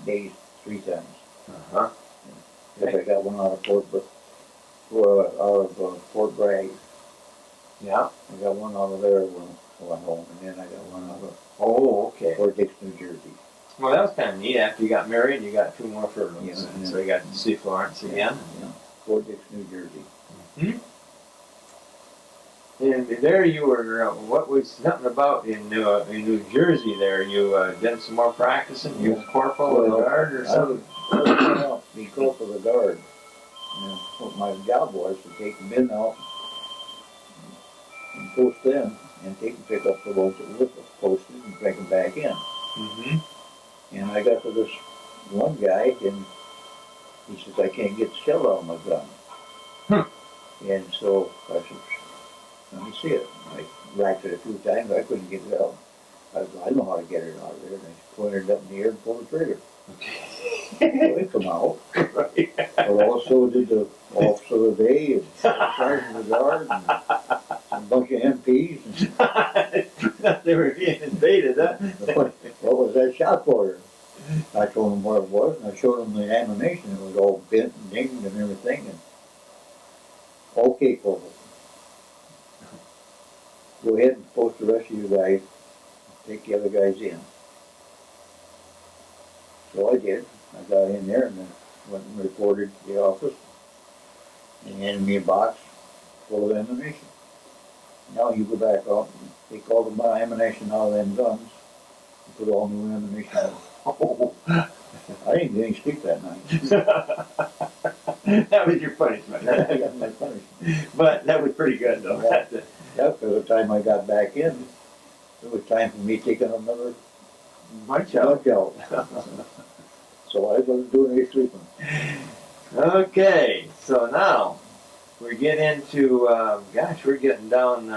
days 3 times. Uh-huh. Because I got one out of Fort Bragg. Yeah. I got one out of there when home, and then I got one out of Oh, okay. Fort Dix, New Jersey. Well, that was kind of neat. After you got married, you got 2 more furloughs. Yeah, And yeah. so you got to see Florence again. Yeah. Fort Dix, New Jersey. And there you were, what was something about in New Jersey there? You did some more practicing? You was corporal in the guard or I something? was going out to be corporal of the guard. And what my job was to take the men out and post them and take and pick up the ones that were posted and bring them back in. Mm-hmm. And I got to this one guy and he says, I can't get the shell out of my gun. And so I said, let me see it. I racked it a few times, I couldn't get it out. I said, I know how to get it out of there. And I pointed it up in the air and pulled the trigger. So it come out. Right. But also did the officer of the day and sergeant of the guard and a bunch of MPs. And They were being invaded, huh? what was that shot for? I told them what it was, and I showed them the ammunition. It was all bent and dinged and everything. And okay, folks, go ahead and post the rest of you guys. Take the other guys in. So I did. I got in there and then went and reported to the office. And handed me a box full of ammunition. Now you go back out and take all the ammunition out of them guns and put all new ammunition in. Oh. I didn't get any sleep that night. That was your punishment. I got my punishment. But that was pretty good, though. Yeah, by the time I got back in, it was time for me taking another Bunch out. lunch out. So I wasn't doing any sleeping. Okay, so now we get into, we're getting down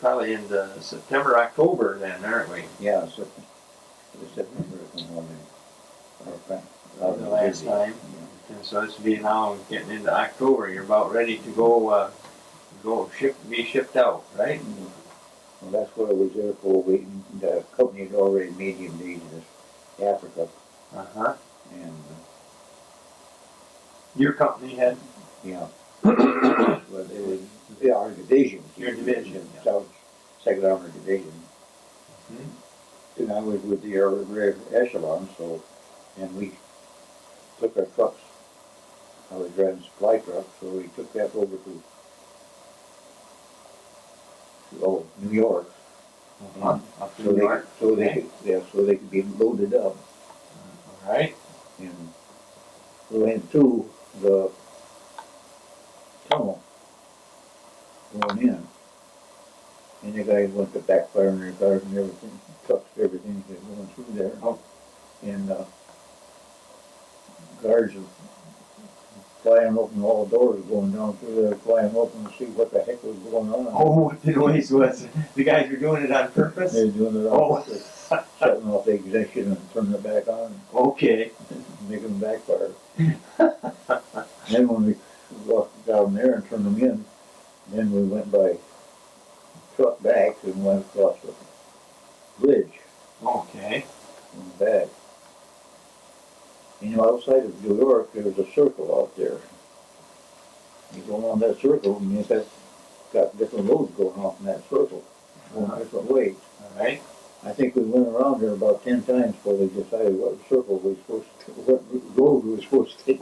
probably into September, October then, aren't we? Yeah, so it was September morning. The last time. And so this will be now getting into October. You're about ready to go, be shipped out, right? Well, that's what I was there for. The company had already made him leave to Africa, Uh-huh. and Your company had? yeah, but it was our division. Your division, yeah. South Second Armored Division. Mhm. And I was with the rear echelon, so, and we took our trucks. I was driving supply trucks, so we took that over to New York. Uh-huh. Up to So New they, York? so they, yeah, so they could be loaded up. All right. And we went to the tunnel going in. And the guys went to backfiring their cars and everything, trucks, everything that going through there. Oh. And guards are flying open all the doors, going down through there, flying open to see what the heck was going on. Oh, what the noise was. The guys were doing it on purpose? They're doing it Oh. on purpose, shutting off the ignition and turning it back on, Okay. making them backfire. Then when we walked down there and turned them in, then we went by truck back and went across the bridge Okay. in the back. You know, outside of New York, there was a circle out there. You go on that circle, and you've got different roads going off in that circle, going different ways. All right. I think we went around there about 10 times before they decided what circle we were supposed to, what road we were supposed to take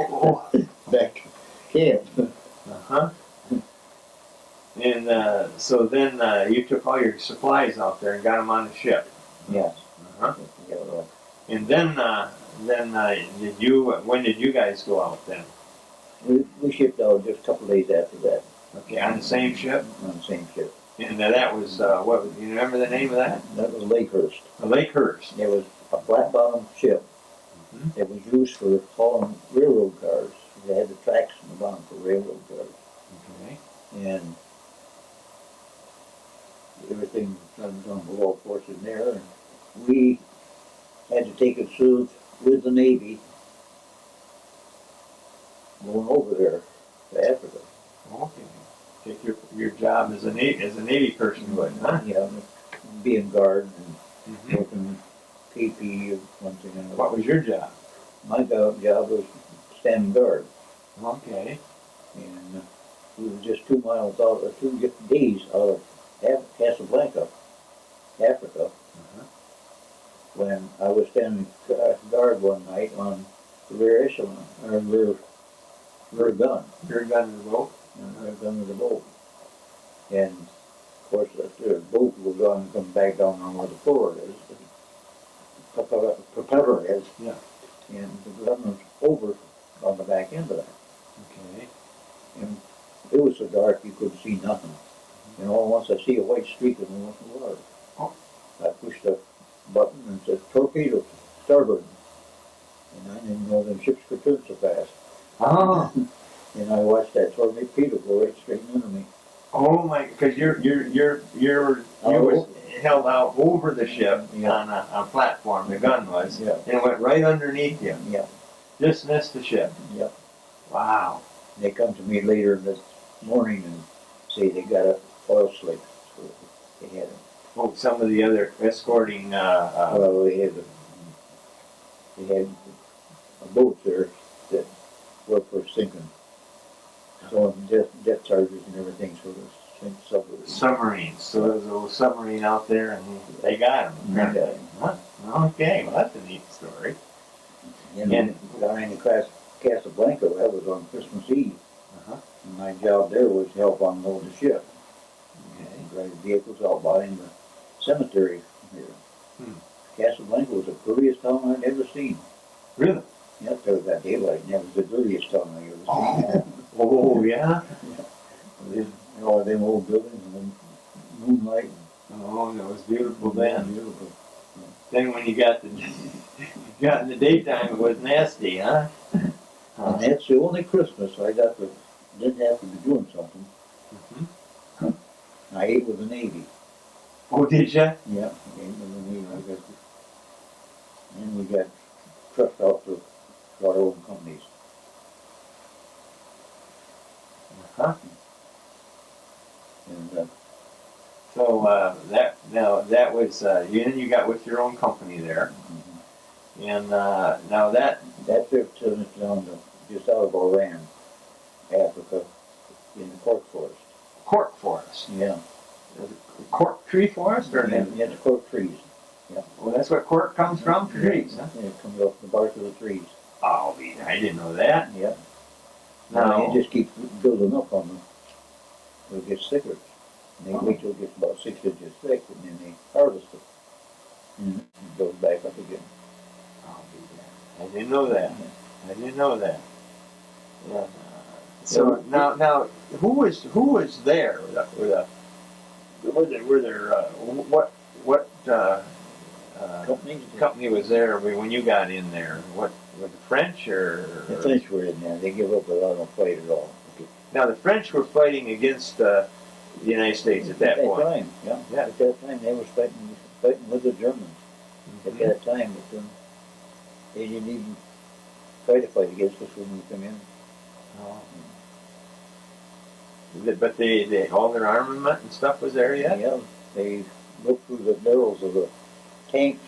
back to camp. Uh-huh. And so then you took all your supplies out there and got them on the ship. Yes. Uh-huh. Yeah, And then then when did you guys go out then? We shipped out just a couple days after that Okay, on the same ship? on the same ship. And that was, you remember the name of that? That was Lakehurst. The Lakehurst. It was a flat bottom ship. Mhm. It was used for hauling railroad cars. They had the tracks in the bottom for railroad cars. Okay. And everything was on below, of course, in there. And we had to take it through with the Navy going over there to Africa. Okay. Take your job as a Navy person would, huh? Yeah, being guard and Mhm. working KP or one thing or another. What was your job? My job was standing guard. Okay. And we were just 2 miles out, or 2 days out of Casablanca, Africa, when I was standing guard one night on the rear echelon, or rear gun, Your gun in the boat? rear gun of the boat. And of course, the boat was on and come back down on where the floor is, the propeller is. Yeah. And the gun was over on the back end of that. Okay. And it was so dark you couldn't see nothing. And all at once I see a white streak in the water. Oh. I pushed the button and said, torpedo, starboard. And I didn't know them ships could turn so fast. Oh. And I watched that torpedo go right straight into me. Oh my! Because you was held out over the ship Yeah. on a platform. The gun was, Yeah. and it went right underneath you. Yeah, Just missed the ship. yeah. Wow. They come to me later this morning and say they got a oil slick. So they had it. Oh, some of the other escorting. Well, they had a boat there that worked for sinking. So death charges and everything, so the sink submarine. Submarines. So there was a little submarine out there, and they got him. They got him. Huh? Okay, well that's a neat story. And down in Casablanca, that was on Christmas Eve. Uh-huh. And my job there was to help unload the ship. Okay. And drive vehicles out behind the cemetery here. Hmm. Casablanca was the prettiest town I'd ever seen. Really? Yeah, there was that daylight, and that was the dirtiest town I ever seen. Oh yeah. And all them old buildings and the moonlight. Oh, that was beautiful then. Beautiful. Then when you got in the daytime, it was nasty, huh? And that's the only Christmas I didn't have to be doing something. Mhm. I ate with the Navy. Oh, did you? Yeah, I ate with the Navy. And we got trucked out to our own companies. Huh? And So that was you got with your own company there, and now that that trip took us down to just out of Oran, Africa, in the cork forest. cork forest, Yeah, cork tree forest, or yeah, the cork trees. well, that's what cork comes from, trees, huh? It comes off the bark of the trees. Oh, I didn't know that. Yeah. No. Now it just keeps building up on them. It gets thicker. And they wait till it gets about 6 inches thick, and then they harvest it. And it goes back up again. I didn't know that. I didn't know that. Yeah. So now, who was there? Were there what company was there when you got in there? What were the French or? The French were in there. They give up without a fight at all. Now the French were fighting against the United States at that point. Time, yeah. Yeah. At that time, they were fighting with the Germans. At that time, but they didn't even try to fight against us when we come in. Oh. But they all their armament and stuff was there yet? Yeah, they looked through the barrels of the tanks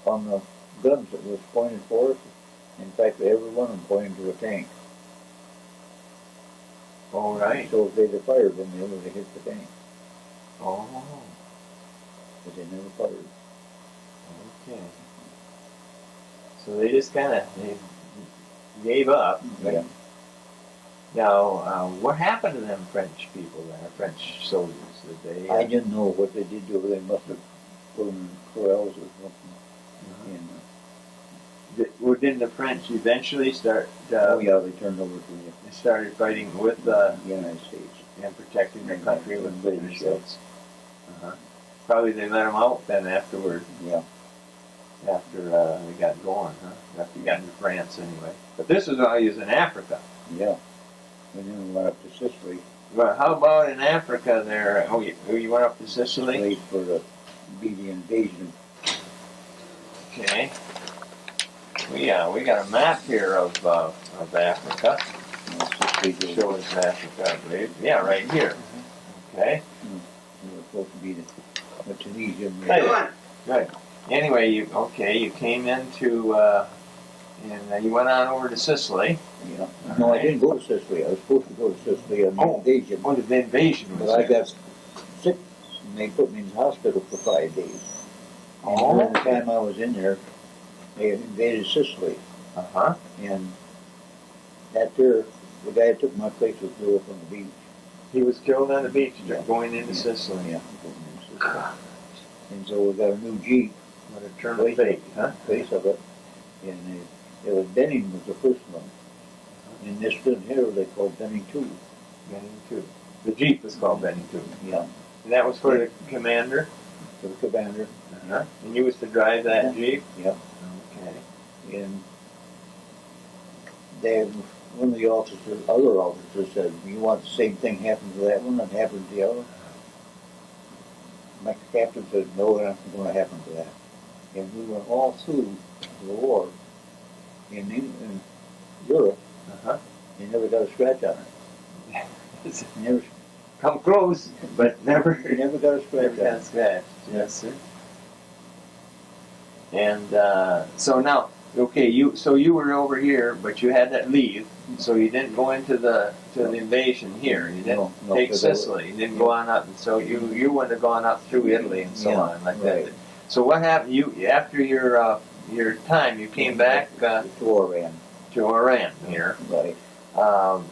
on the guns that was pointed for us. In fact, every one of them pointed to a tank. All right. So if they'd have fired, then they would have hit the tank. Oh. But they never fired. Okay. So they just kind of gave up. Yeah. Now, what happened to them French people there, French soldiers? Did they? I didn't know what they did to them. They must have put them in corrals or something. And Didn't the French eventually start? Oh yeah, they turned over to They started fighting with the United States. and protecting their country with And British British, ships. Probably they let them out then afterward. Yeah. After they got going, huh? After you got into France anyway. But this was all used in Africa. Yeah. And then we went up to Sicily. But how about in Africa there? Oh, you went up to Sicily? Sicily for the invasion. Okay. We got a map here of Africa. Sicily was, Shows Africa, I believe. Yeah, right here. Okay. we were supposed to be the Tunisian. Hey. Good. Anyway, you came into and you went on over to Sicily. Yeah. No, I didn't go to Sicily. I was supposed to go to Sicily on the invasion. Oh, the invasion was But I there. got sick and they put me in the hospital for 5 days. And Oh. during the time I was in there, they invaded Sicily. Uh-huh. And that there, the guy that took my place was blew up on the beach. He was killed on the beach going into Yeah. Sicily. Yeah, going into Sicily. And so we got a new Jeep, What a turn of fate, huh? face of it. And it was Benning was the first one. And this one here they called Benning 2. Benning 2. The Jeep was called Benning 2. Yeah, And that was for the commander? for the commander. Uh-huh. And you was to drive that Jeep? Yeah. Okay. And they, one of the other officers said, you want the same thing happen to that one that happened to the other? My captain said, no, nothing's going to happen to that. And we went all through the war in Europe. Uh-huh. They never got a scratch on it. Never, Come close, but never, they never got a scratch never on got it. scratched. Yes, sir. And so now, okay, you were over here, but you had that leave, so you didn't go into the invasion here. You didn't No, take 'cause I Sicily. You didn't go on up, and so you wouldn't have gone up through Italy and so Yeah, on like right. that. So what happened? You after your time, you came back To Oran, to Oran here. right. Um,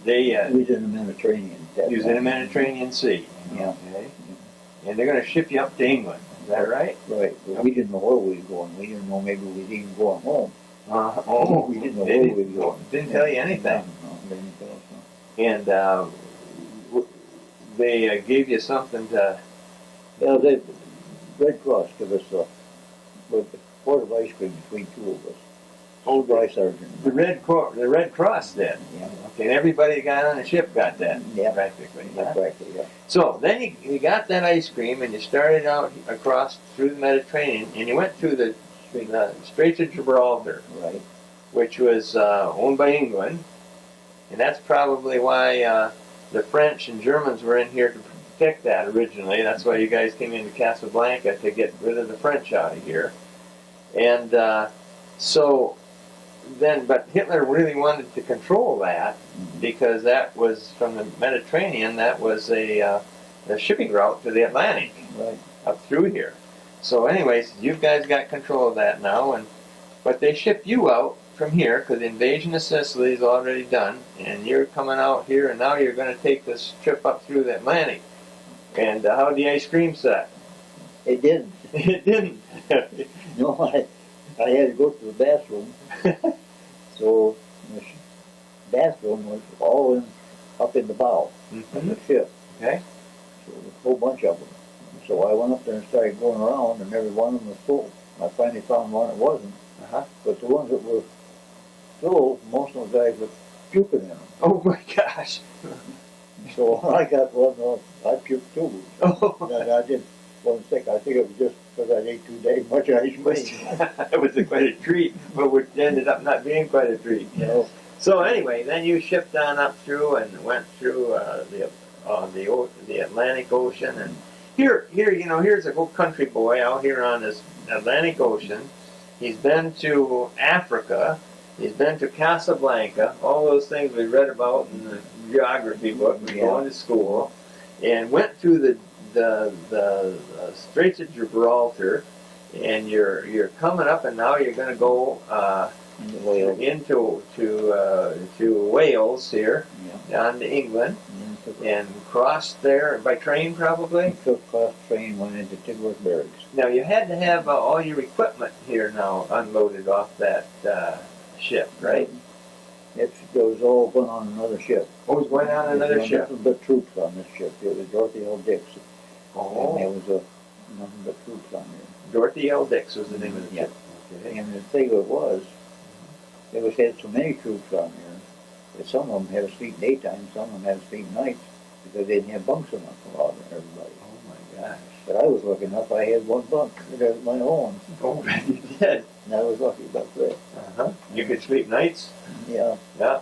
they We was in the Mediterranean. at that use in the time. Mediterranean Sea. Yeah. Okay. And they're going to ship you up to England. Is that right? Right, but we didn't know where we was going. We didn't know maybe we was even going home. Oh, We didn't know they where we was going. didn't tell you anything. No, they didn't tell us no. And they gave you something to. Yeah, the Red Cross gave us a quart of ice cream between two of us. Oh, Dry sergeant. The Red Cross did. Yeah, Okay, and everybody that got on the ship got that. Yeah. Practically. yeah, practically, yeah. So then you got that ice cream and you started out across through the Mediterranean and you went through the Straits of Gibraltar, Right. which was owned by England, and that's probably why the French and Germans were in here to protect that originally. That's why you guys came into Casablanca, to get rid of the French out of here. And so then, but Hitler really wanted to control that because that was from the Mediterranean. That was a shipping route to the Atlantic Right. up through here. So anyways, you guys got control of that now, but they ship you out from here because the invasion of Sicily is already done, and you're coming out here, and now you're going to take this trip up through the Atlantic. And how'd the ice cream set? It didn't. It didn't. No, I had to go to the bathroom. So the bathroom was all up in the bow of the ship. Okay. So there was a whole bunch of them. So I went up there and started going around, and every one of them was full. I finally found one that wasn't. Uh-huh. But the ones that were full, most of the guys were puking in them. Oh my gosh. So when I got one, I puked too. Oh, And I didn't wasn't sick. I think it was just because I ate too damn much ice cream. it was quite a treat, but it ended up not being quite a treat. You know. So anyway, then you shipped on up through and went through the Atlantic Ocean, and here, here's a whole country boy out here on this Atlantic Ocean. He's been to Africa. He's been to Casablanca. All those things we read about in the geography book. We going to school, and went through the Straits of Gibraltar, and you're coming up, and now you're going to go into Wales here, Yeah. down to England, and crossed there by train probably. Took class train, went into Tidworth Barracks. Now you had to have all your equipment here now unloaded off that ship, right? It was all went on another ship. What was going on another There was ship? nothing but troops on this ship. It was Dorothy L. Dix. And there Oh, was nothing but troops on there. Dorothy L. Dix was the name of the Yeah. ship. Okay. And the thing it was, they had so many troops on there that some of them had to sleep daytime, some of them had to sleep nights because they didn't have bunks enough for all everybody. Oh my gosh. But I was lucky enough, I had one bunk that was my own, Oh, you did. and I was lucky about that. Uh-huh. You could sleep nights? Yeah, Yeah.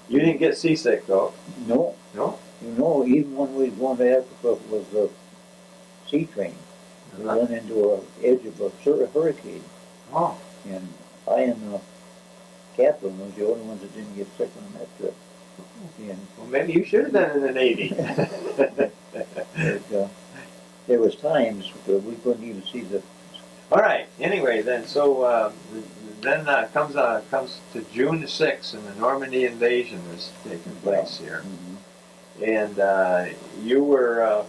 You didn't get seasick though? no, No? you know, even when we was going to Africa with the sea train, we Uh-huh. went into a edge of a hurricane, Oh. and I and the captain was the only ones that didn't get sick on that trip. And Well, maybe you should have been in the Navy. there was times where we couldn't even see the. All right. Anyway, then then comes to June the 6th, and the Normandy invasion was taking place here, Mhm. and you were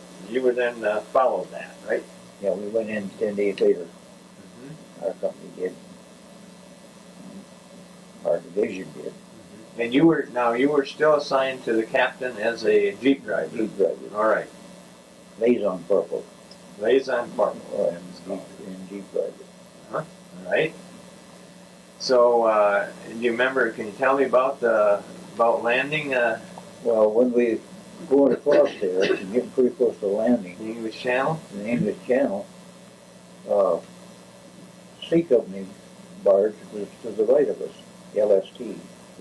then followed that, right? Yeah, we went in 10 days later. Our company did. Our division did. And you were still assigned to the captain as a jeep driver. Jeep driver. All right. Liaison corporal. Liaison corporal. And jeep driver. All right. So, do you remember? Can you tell me about landing Well, when we going across there, and getting pretty close to landing, the English Channel? the English Channel, sea company barge was to the right of us, LST,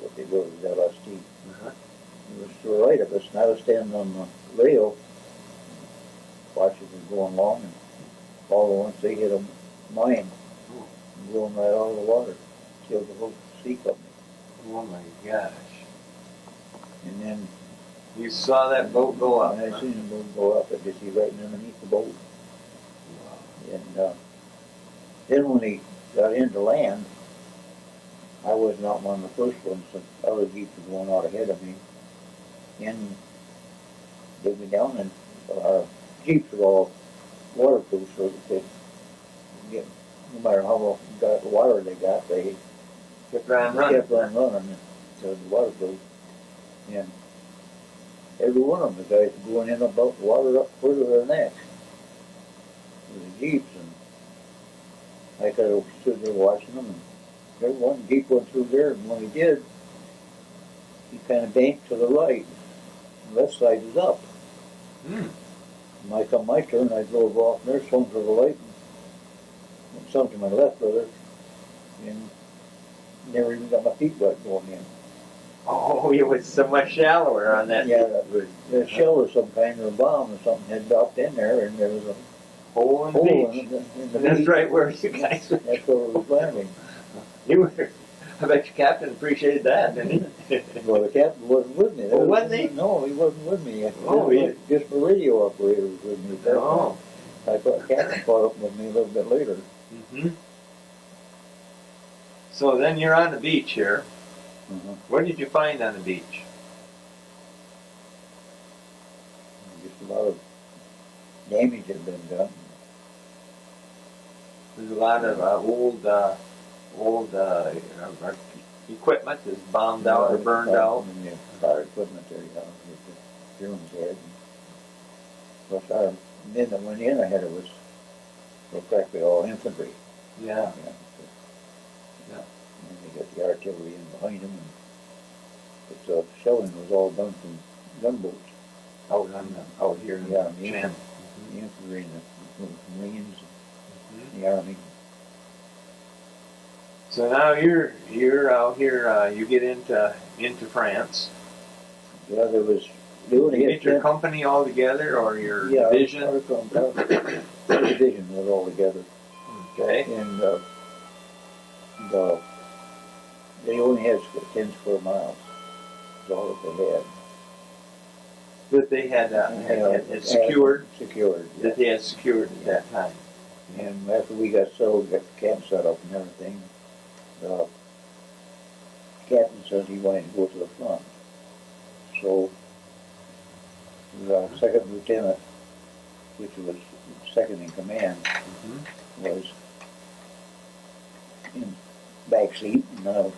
what they wrote was LST. Uh-huh. It was to the right of us, and I was standing on the rail, watching them going along, and all at once they hit a mine, and blew them right out of the water, killed the whole sea company. Oh my gosh! And then You saw that boat go up. I seen the boat go up, I could see right underneath the boat. And then when he got into land, I was not one of the first ones, the other jeeps were going out ahead of me. And they went down, and our jeeps were all waterproof, so that they get, no matter how much water they got, they Kept on running. kept on running because the waterproof. And every one of them, the guys were going in about the water up further than that. With the jeeps, and I kind of stood there watching them, and there one jeep went through there, and when he did, he kind of banked to the right. The left side was up. Hmm. When I come my turn, I drove off there, swung to the right, and swung to my left, brother, and never even got my feet wet going in. Oh, it was so much shallower on that. Yeah, the shell or some kind of a bomb or something had dropped in there, and there was a Hole in the hole beach. in the That's beach. right where you guys were. That's where we were landing. You were. I bet your captain appreciated that, didn't he? Well, the captain wasn't with me. Oh, wasn't he? No, he wasn't with me. Oh, Just the radio operator was with me. at that Oh. time. I thought the captain caught up with me a little bit later. Mm-hmm. So then you're on the beach here. Uh-huh. What did you find on the beach? Just a lot of damage had been done. There's a lot of old equipment is bombed out or burned out. And the fire equipment there, that the Germans had. Of course, our men that went in ahead of us were practically all infantry. Yeah. Yeah. And they got the artillery in behind them. But the shelling was all done from gunboats. Out here in Yeah, the channel. The infantry and the Marines Mhm. and the Army. So now you're out here. You get into France. Yeah, there was. They You only get had your 10 company all together, or your yeah, division. our division was all together. Okay. And they only had 10 square miles. That's all that they had. That they had secured. Secured. Yeah. That they had secured at that time. And after we got settled, got the camp set up and everything, the captain said he wanted to go to the front. So the second lieutenant, which was second in command, was in back seat, and I was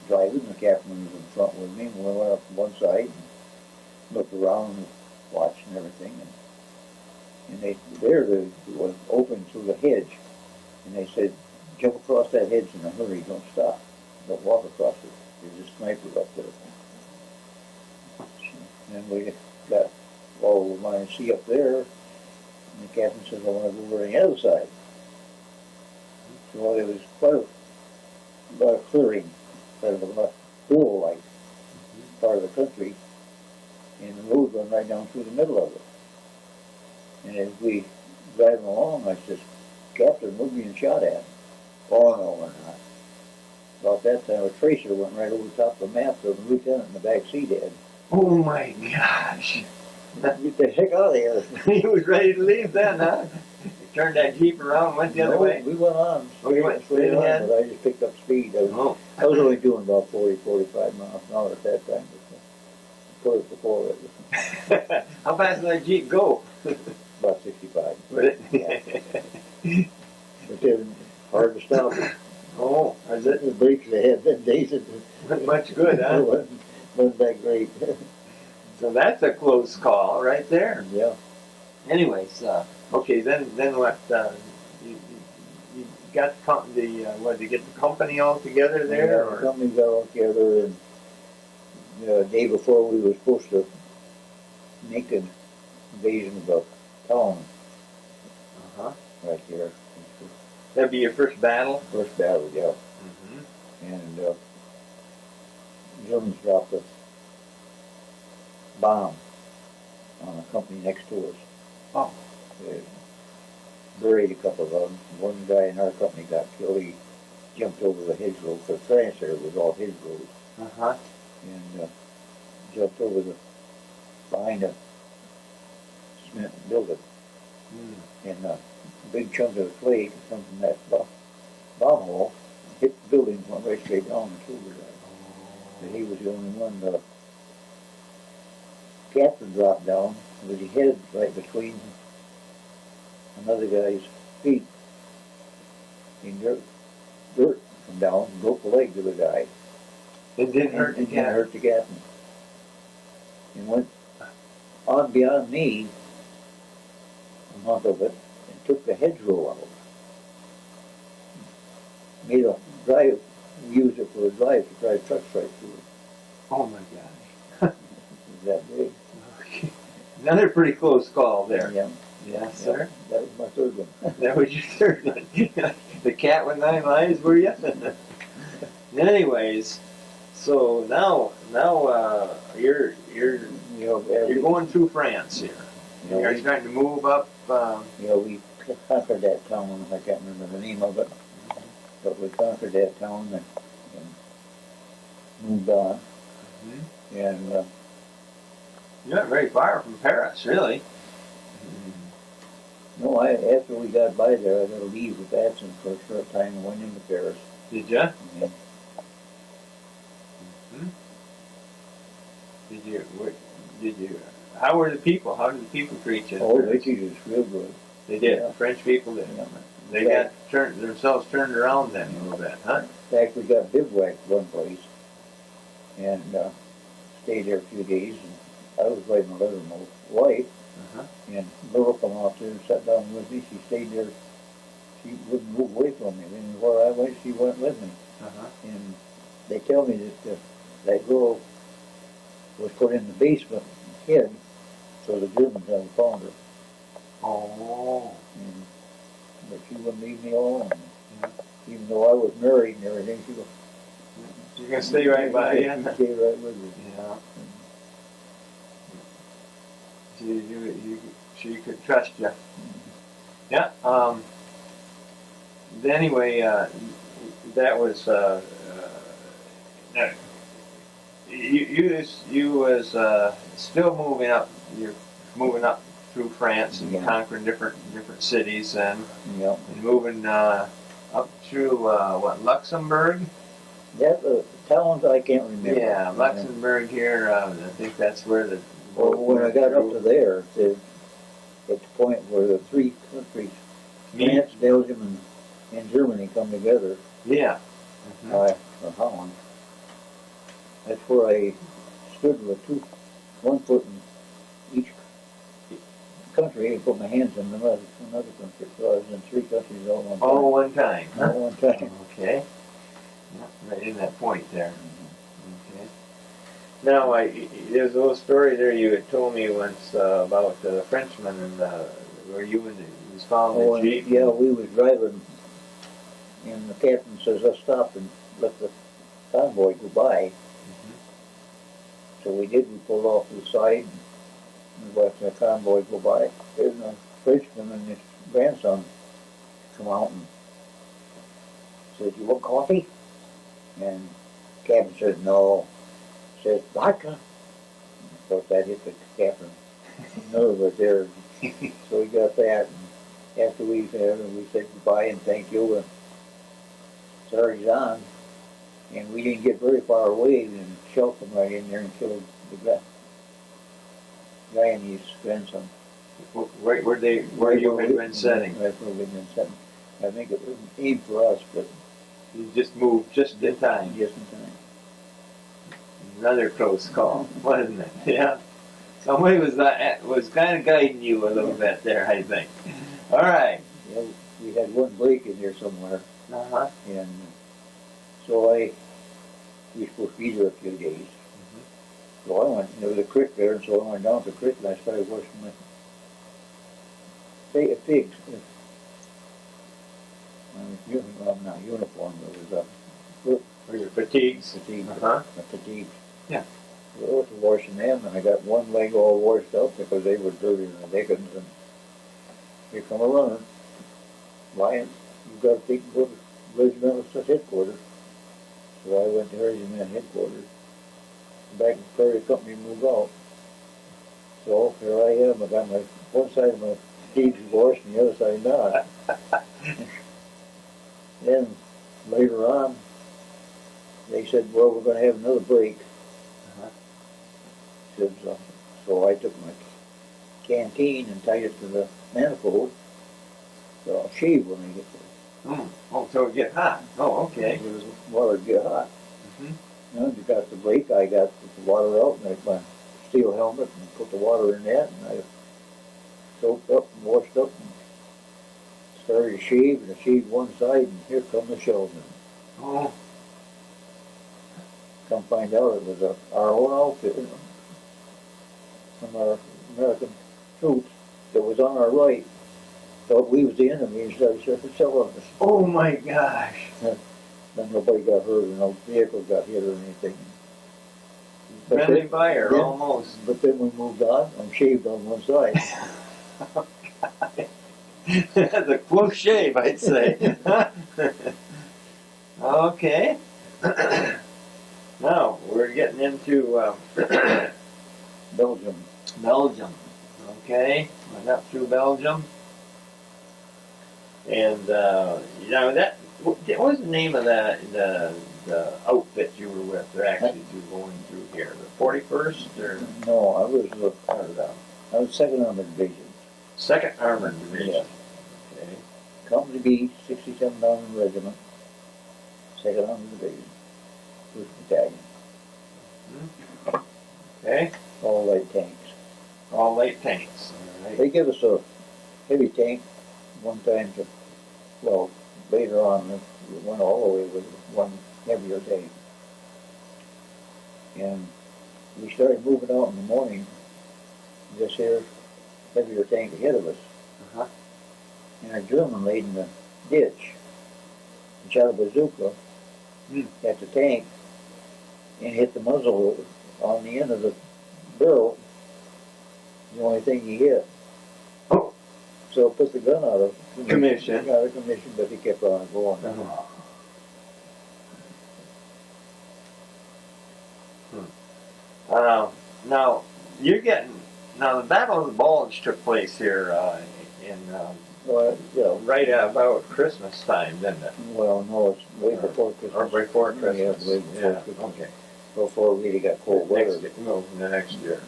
driving. The captain was in front with me. And we went up one side and looked around and watched and everything. And they was open through the hedge, and they said, "Jump across that hedge in a hurry. Don't stop. Don't walk across it. There's a sniper up there." And we got all of mine see up there, and the captain says, "I want to go over on the other side." So it was quite a lot of clearing, kind of a rural-like part of the country, and the road went right down through the middle of it. And as we driving along, I says, "Captain, we're being shot at." "Oh, no, we're not." About that time, a tracer went right over the top of the map that the lieutenant in the back seat had. Oh my gosh. Get the heck out of here. He was ready to leave then, huh? He turned that Jeep around and went the other No, way. we went on. Oh, you went straight straight on, ahead? but I just picked up speed. Oh. I was only doing about 40, 45 miles an hour at that time. But, of course, before it was How fast did that Jeep go? about 65. Would it? Yeah. But they're hard to stop. Oh, is it? The brakes they had them days, it Wasn't much good, huh? wasn't that great. So that's a close call right there. Yeah. Anyways, okay, then what? You got what? You get the company all together there, Yeah, the or? company got all together, and the day before we were supposed to make an invasion of the town Uh-huh. right there. That'd be your first battle. First battle, yeah. Mm-hmm. And Germans dropped a bomb on a company next to us. Oh. They buried a couple of them. One guy in our company got killed. He jumped over the hedgerow, because France there was all hedgerows, Uh-huh. and jumped over behind a cement building. Mm. And a big chunk of the clay that come from that bomb hole hit the building, went right straight down and killed the guy. But he was the only one. The captain dropped down with his head right between another guy's feet. And dirt come down and broke the leg of the guy. It didn't hurt the It didn't cat. hurt the captain. And went on beyond me, a month of it, and took the hedgerow out. Made a drive, used it for a drive to drive trucks right through it. Oh my gosh. It was that big. Another pretty close call there. Yeah. Yes, sir. That was my third one. That was your third one. The cat with 9 lives, were you? Anyways, so now you're You're going through France here. You're starting to move up. we conquered that town. I can't remember the name of it, but we conquered that town and moved on. And You're not very far from Paris, really. no, after we got by there, I got to leave with Batson for a short time and went into Paris. Did you? And Did you? How were the people? How did the people treat you? oh, they treated us real good. They did. Yeah. French people did. Yeah. They got themselves turned around then a little bit, huh? In fact, we got bivouacked one place and stayed there a few days. And I was writing a letter to my wife, and Laura come out there and sat down with me. She stayed there. She wouldn't move away from me. And where I went, she went with me. And they tell me that that girl was put in the basement hid, so the Germans haven't found her. Oh. But she wouldn't leave me alone. Even though I was married and everything, she was. You're gonna stay right by you. She stayed right with me. Yeah. She could trust you. Yeah. Anyway, that was you was still moving up. You're moving up through France and conquering different cities and moving up through Luxembourg. Yeah, the towns I can't remember. Yeah, Luxembourg here. I think that's where the Well, when I got up to there, at the point where the three countries, France, Belgium, and Germany come together, Yeah. or Holland, that's where I stood with one foot in each country and put my hands in another country. So I was in three countries all at one time. All one time. All at one time. Okay. Yeah, right in that point there. Okay. Now, there's a little story there you had told me once about the Frenchman and where you and he was following Oh, the Jeep. yeah, we was driving, and the captain says, let's stop and let the convoy go by. So we did. We pulled off to the side and watched the convoy go by. There's a Frenchman and his grandson come out and said, "You want coffee?" And the captain said, "No." Says, "Vodka." Of course, that hit the captain nerve there. So we got that. And after we said goodbye and thank you, and started on. And we didn't get very far away, and shot them right in there and killed the guy and his grandson. Right where you had been setting. Right where we'd been setting. I think it was aimed for us, but You just moved just in time. just in time. Another close call, wasn't it? Yeah. Somebody was kind of guiding you a little bit there, I think. All right. Yeah, we had one break in there somewhere, Uh-huh. and so we were supposed to be there a few days. So I went, there was a creek there, and so I went down to the creek and I started washing my pigs. Well, not uniform, it was Or your fatigues. fatigue. Uh-huh. Fatigue. Yeah. So I was washing them, and I got one leg all washed up because they were dirty in the dickens, and here come a runner. Lyons, you've got to take and go to regimental headquarters. So I went to regiment headquarters. Back before the company moved out. So here I am, I got one side of my fatigues washed and the other side not. Then later on, they said, well, we're going to have another break. Said, so I took my canteen and tied it to the manifold. So I'll shave when I get there. Oh, so it get hot. Oh, okay. Because the water get hot. Mhm. You got the break, I got the water out, and I put my steel helmet and put the water in that, and I soaked up and washed up and started to shave, and I shaved one side, and here come the shells in. Oh, Come find out it was our own outfit from our American troops that was on our right. Thought we was the enemy and started selling us. oh my gosh. Then nobody got hurt or no vehicle got hit or anything. But Friendly then- fire, then- almost. But then we moved on, I'm shaved on one side. That's a close shave, I'd say. Okay. Now, we're getting into Belgium. Belgium. Okay, went up through Belgium. And, you know, what was the name of the outfit you were with, or actually you were going through here? The 41st or No, I was second on the division. 2nd Armored Division? Yeah. Okay. Company B, 67 Armored Regiment, second Armored Division, 1st Battalion, Okay. all light tanks. All light tanks. All right. They give us a heavy tank one time later on, it went all the way with one heavier tank. And we started moving out in the morning, this here heavier tank ahead of us. Uh-huh. And a German laid in the ditch and shot a bazooka at the tank and hit the muzzle on the end of the barrel. The only thing he hit. Oh. So it put the gun out of Commission. Out of commission, but he kept on going. Now, the Battle of the Bulge took place here Well, right about Christmas time, didn't it? well, no, it's way before Or Christmas. before Yeah, Christmas? way before Christmas. Okay. Before we really got cold weather. The next year.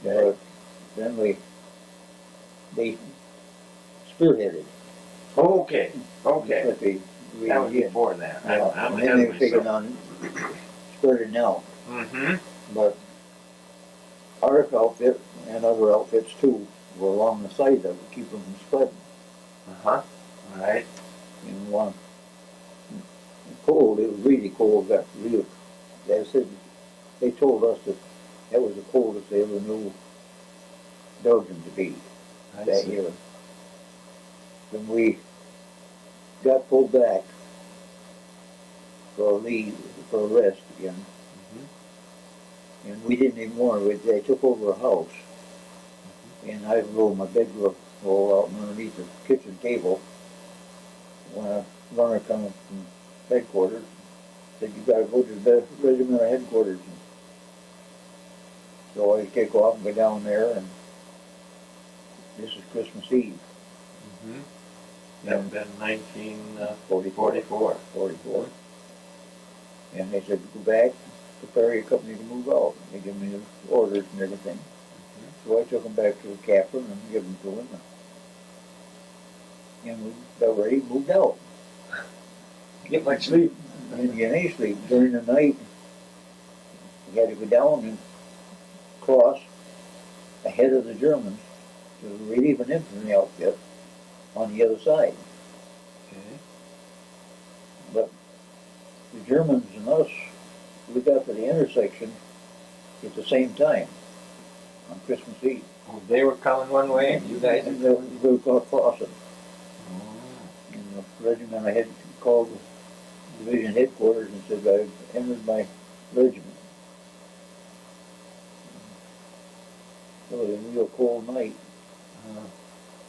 Okay. But then they spearheaded. Okay, okay. But they That was did. before that. Yeah, I'm and ahead then of they figured myself. on spreading out. Mm-hmm. But our outfit and other outfits too were along the side of it, keep them from spreading. Uh-huh. All right. And one cold, it was really cold, got real, they said, they told us that that was the coldest they ever knew Belgium to be I that see. year. When we got pulled back for a leave, for a rest again, and we didn't even want it. They took over a house, and I rolled my bedroll out underneath the kitchen table. When a runner come from headquarters, said, "You gotta go to the regimental headquarters." So I take off and go down there, and this is Christmas Eve. Mm-hmm. That would have been 44. 44. And they said, "Go back, prepare your company to move out." They give me the orders and everything. So I took them back to the captain and gave them to him. And we got ready, moved out. Get much sleep. And didn't get any sleep. During the night, we had to go down and cross ahead of the Germans to relieve an infantry outfit on the other side. Okay. But the Germans and us, we got to the intersection at the same time on Christmas Eve. Oh, they were coming one way and you guys And are we were going to cross it. Oh. And the regiment, I had called the division headquarters and said, "I've entered my regiment." So it was a real cold night,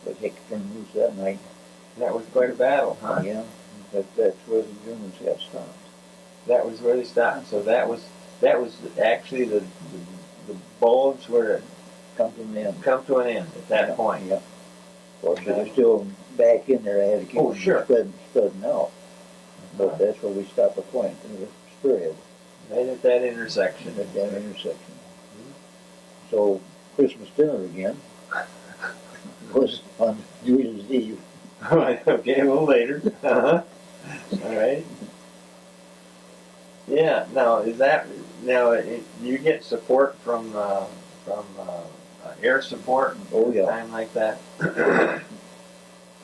but heck, turned loose that night. That was quite a battle, huh? Yeah, that's where the Germans got stopped. That was where they stopped. So that was actually the bulge where it Come from them. come to an end at that Yeah, point. Yeah. Of course, it was still back in there. I had to keep Oh, them sure. spreading out. But that's where we stopped the point, in the spearhead Right at that intersection. at that intersection. So Christmas dinner again was on New Year's Eve. Okay, a little later. Uh-huh. All right. Yeah. Now, you get support from air support? Oh, yeah. Time like that.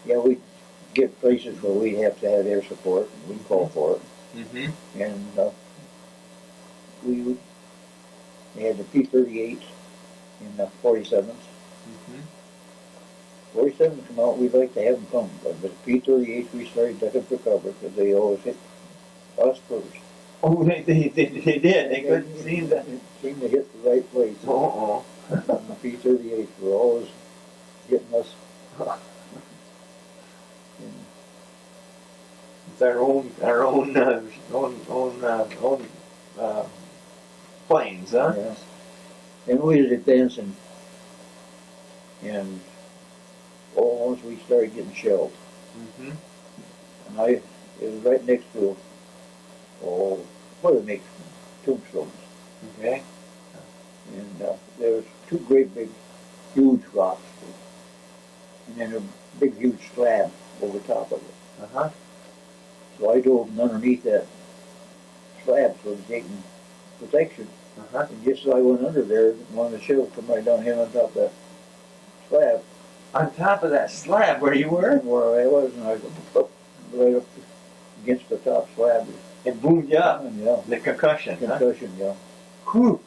Yeah, we get places where we have to have air support. We call for it, Mm-hmm. and they had the P-38 and the 47s. Mm-hmm. 47s come out. We'd like to have them come, but the P-38s we started ducking for cover because they always hit us first. Oh, they did. They couldn't seem to. Seem to hit the right place. Oh. And the P-38s were always hitting us. And It's our own planes, huh? yeah. And we was advancing, and once we started getting shelled, Mm-hmm. and it was right next to, where they make tombstones, Okay. and there was two great big, huge rocks, and then a big, huge slab over top of it. Uh-huh. So I dove underneath that slab, so I was taking protection. Uh-huh. And just as I went under there, one of the shells come right down here on top of that slab. On top of that slab where you were, And where I was, and I was up, right up against the top slab. it boomed you up. And, yeah, The concussion, huh? concussion, yeah. Whew.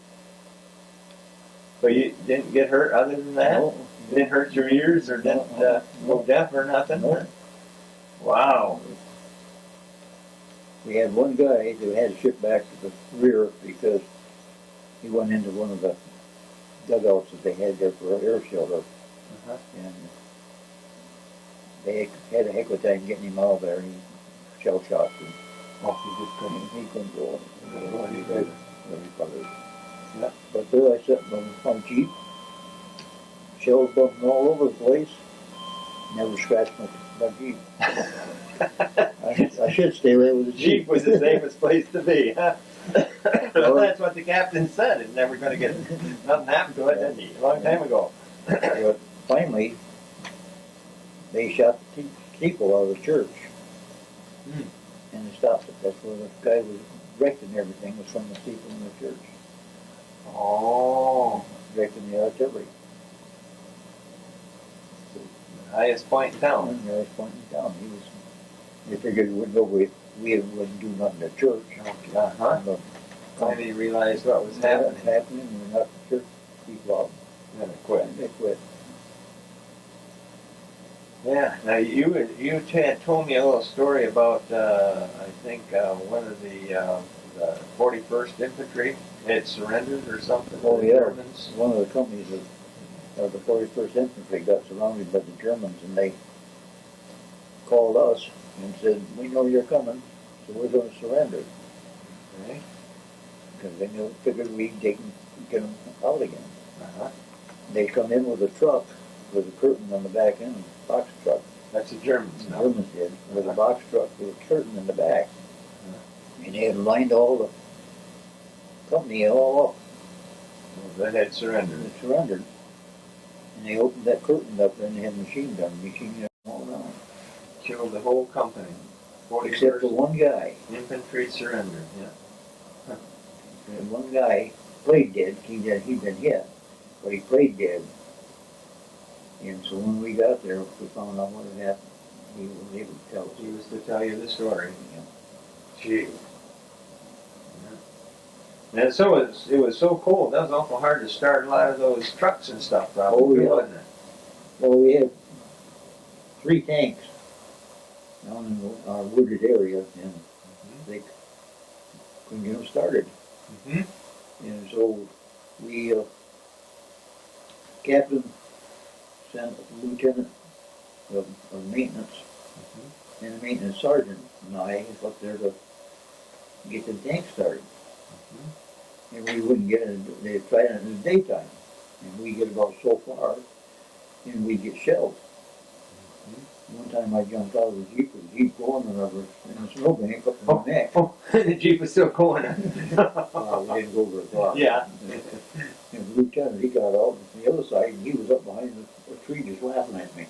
But you didn't get hurt other than that? No, You didn't hurt your ears or didn't go deaf or nothing? No. Wow. We had one guy who had to ship back to the rear because he went into one of the dugouts that they had there for air shelter, Uh-huh. and they had a heck of a time getting him out of there. He shell shocked, and Oh, you just couldn't. he couldn't go. Oh, He you very, did. very bothered. Yep. But there I sat on my Jeep, shells bumping all over the place. Never scratched my Jeep. I should stay away with the Jeep Jeep. was the safest place to be, huh? That's what the captain said, it's never gonna get, nothing happened to it, did he, a long time ago. But finally, they shot the steeple out of the church. Hmm. And they stopped it. That's where the guy was directing everything, was from the steeple in the church. Oh, Directing the artillery. highest point in town. And the guy's pointing down. They figured we wouldn't do nothing to church. Uh-huh. But Finally realized what was what's happening, happening, we're not the church people out. then it quit. And they quit. Yeah, now you had told me a little story about, I think, one of the 41st Infantry had surrendered or something to Oh, the yeah. Germans. One of the companies of the 41st Infantry got surrounded by the Germans, and they called us and said, "We know you're coming, so we're going to surrender." Okay. Because they figured we'd get them out again. Uh-huh. They come in with a truck with a curtain on the back end, a box truck. That's the Germans The now. Germans did, with a box truck with a curtain in the back. And they had lined all the company all up That had surrendered. and surrendered. And they opened that curtain up and they had machine guns all around. Killed the whole company. Except for 41st one guy. Infantry surrendered, yeah. And one guy played dead. He'd been hit, but he played dead. And so when we got there, we found out what had happened. He was able to tell us. He was to tell you the story. Yeah. Gee. Yeah. And so it was so cold, that was awful hard to start a lot of those trucks and stuff, probably, Oh, yeah. wasn't it? Well, we had 3 tanks down in our wooded area, and they couldn't get them started. Mm-hmm. And so we, captain sent a lieutenant of maintenance and a maintenance sergeant and I up there to get the tank started. And we wouldn't get it, they tried it in the daytime. And we get about so far, and we get shelled. One time I jumped out of the Jeep going and I was in a snowbank up in my neck. Oh, the Jeep was still going. We didn't go over the top. Yeah. And the lieutenant, he got out from the other side, and he was up behind a tree just laughing at me.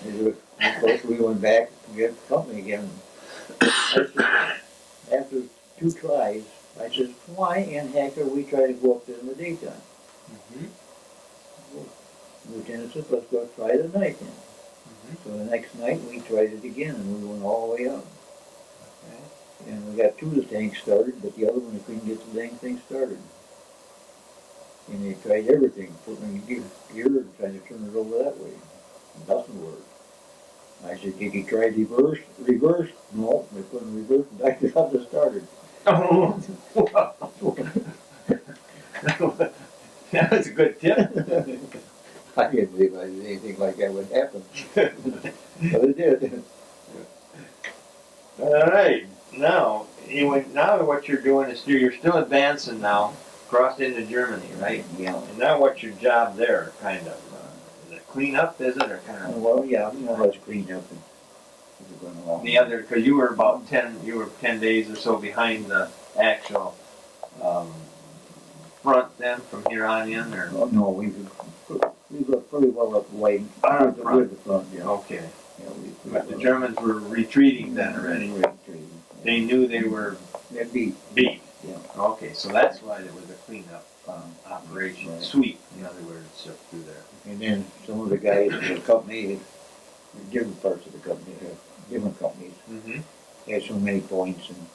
And of course, we went back to get the company again. After 2 tries, I said, "Why in heck are we trying to go up there in the daytime?" Lieutenant said, "Let's go try it at night then." So the next night we tried it again and we went all the way up. And we got 2 of the tanks started, but the other one they couldn't get the dang thing started. And they tried everything, putting in gear and trying to turn it over that way. It doesn't work. I said, "Did you try reverse? Reverse?" "No, they couldn't reverse and I got it started." Oh, that was a good tip. I didn't realize anything like that would happen. But it did. All right, now what you're doing is you're still advancing now, crossed into Germany, right? Yeah. And now what's your job there, kind of? Is it clean up, is it, or kind of Well, yeah, let's clean up and we're going along. the other? Because you were 10 days or so behind the actual front then from here on in, or Oh, no, we were pretty well up way with the front, yeah. okay. Yeah, But the Germans were retreating then already. They knew they were They'd be, beat. yeah. Okay, so that's why there was a cleanup operation, Right. sweep, in other words, through there. And then some of the guys in the company, different parts of the company, different companies, Mm-hmm. had so many points and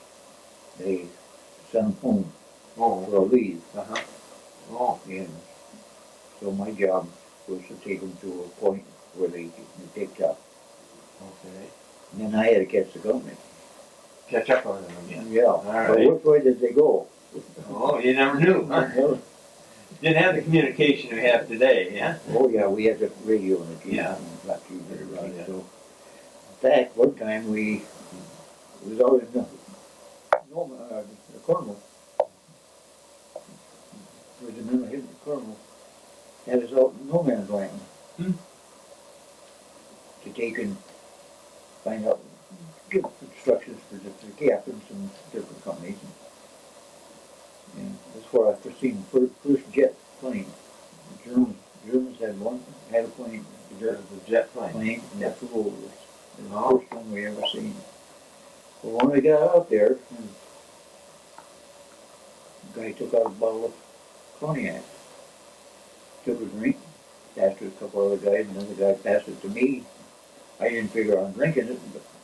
they sent them home Oh. for a leave. Uh-huh. Oh. And so my job was to take them to a point where they picked up. Okay. And then I had to catch the company. Catch up on them again. Yeah. All But right. which way did they go? Oh, you never knew, huh? Didn't have the communication we have today, yeah? Oh yeah, we had the radio in the Jeep. Yeah. Not too very right. Yeah. So, in fact, one time we was out in the Cornwall. Was the name of him, Cornwall? Had us out in no man's land. Hmm. To take and find out give instructions for different captains and different companies. And that's where I first seen the first jet plane. The Germans had a plane, The jet plane. and that flew over us. It was the first one we ever seen. Well, when we got out there, the guy took out a bottle of cognac, took a drink, passed it to a couple other guys, and then the guy passed it to me. I didn't figure on drinking it,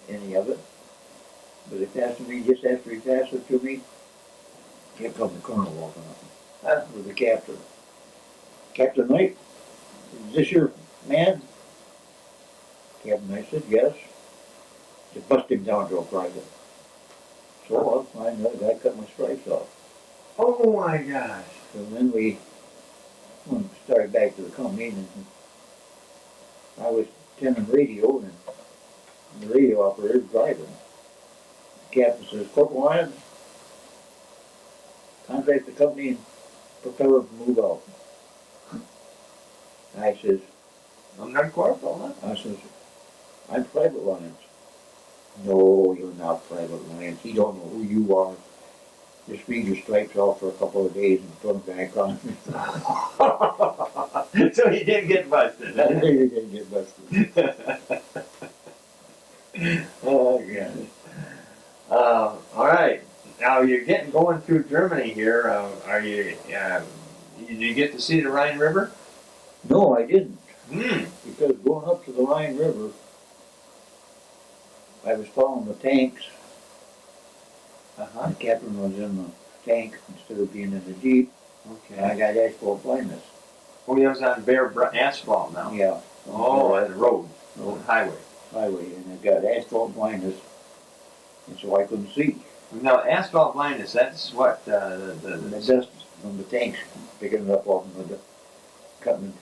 any of it. But he passed it to me just after he passed it to me. Here come the colonel walking up with the captain. Captain Knight, is this your man? Captain Knight said, yes. To bust him down to a private. So I'll find another guy cut my stripes off. Oh my gosh. So then we started back to the company, and I was tending radio, and the radio operator was driving. The captain says, Corporal Lyons, contact the company and prepare them to move out. I says, I'm not corporal, huh? I says, I'm Private Lyons. No, you're not Private Lyons. He don't know who you are. Just read your stripes off for a couple of days and put them back on. So he didn't get busted. That day he didn't get busted. Oh, gosh. All right. Now you're going through Germany here. Are you? Did you get to see the Rhine River? No, I didn't. Hmm. Because going up to the Rhine River, I was following the tanks. Uh-huh. The captain was in the tank instead of being in the Jeep, and I Okay. got asphalt blindness. Oh, he was on bare asphalt now. Yeah. Oh, on the road, highway. Highway, and I got asphalt blindness, and so I couldn't see. Now, asphalt blindness, that's what, And the dust from the tanks picking it up off of the cutting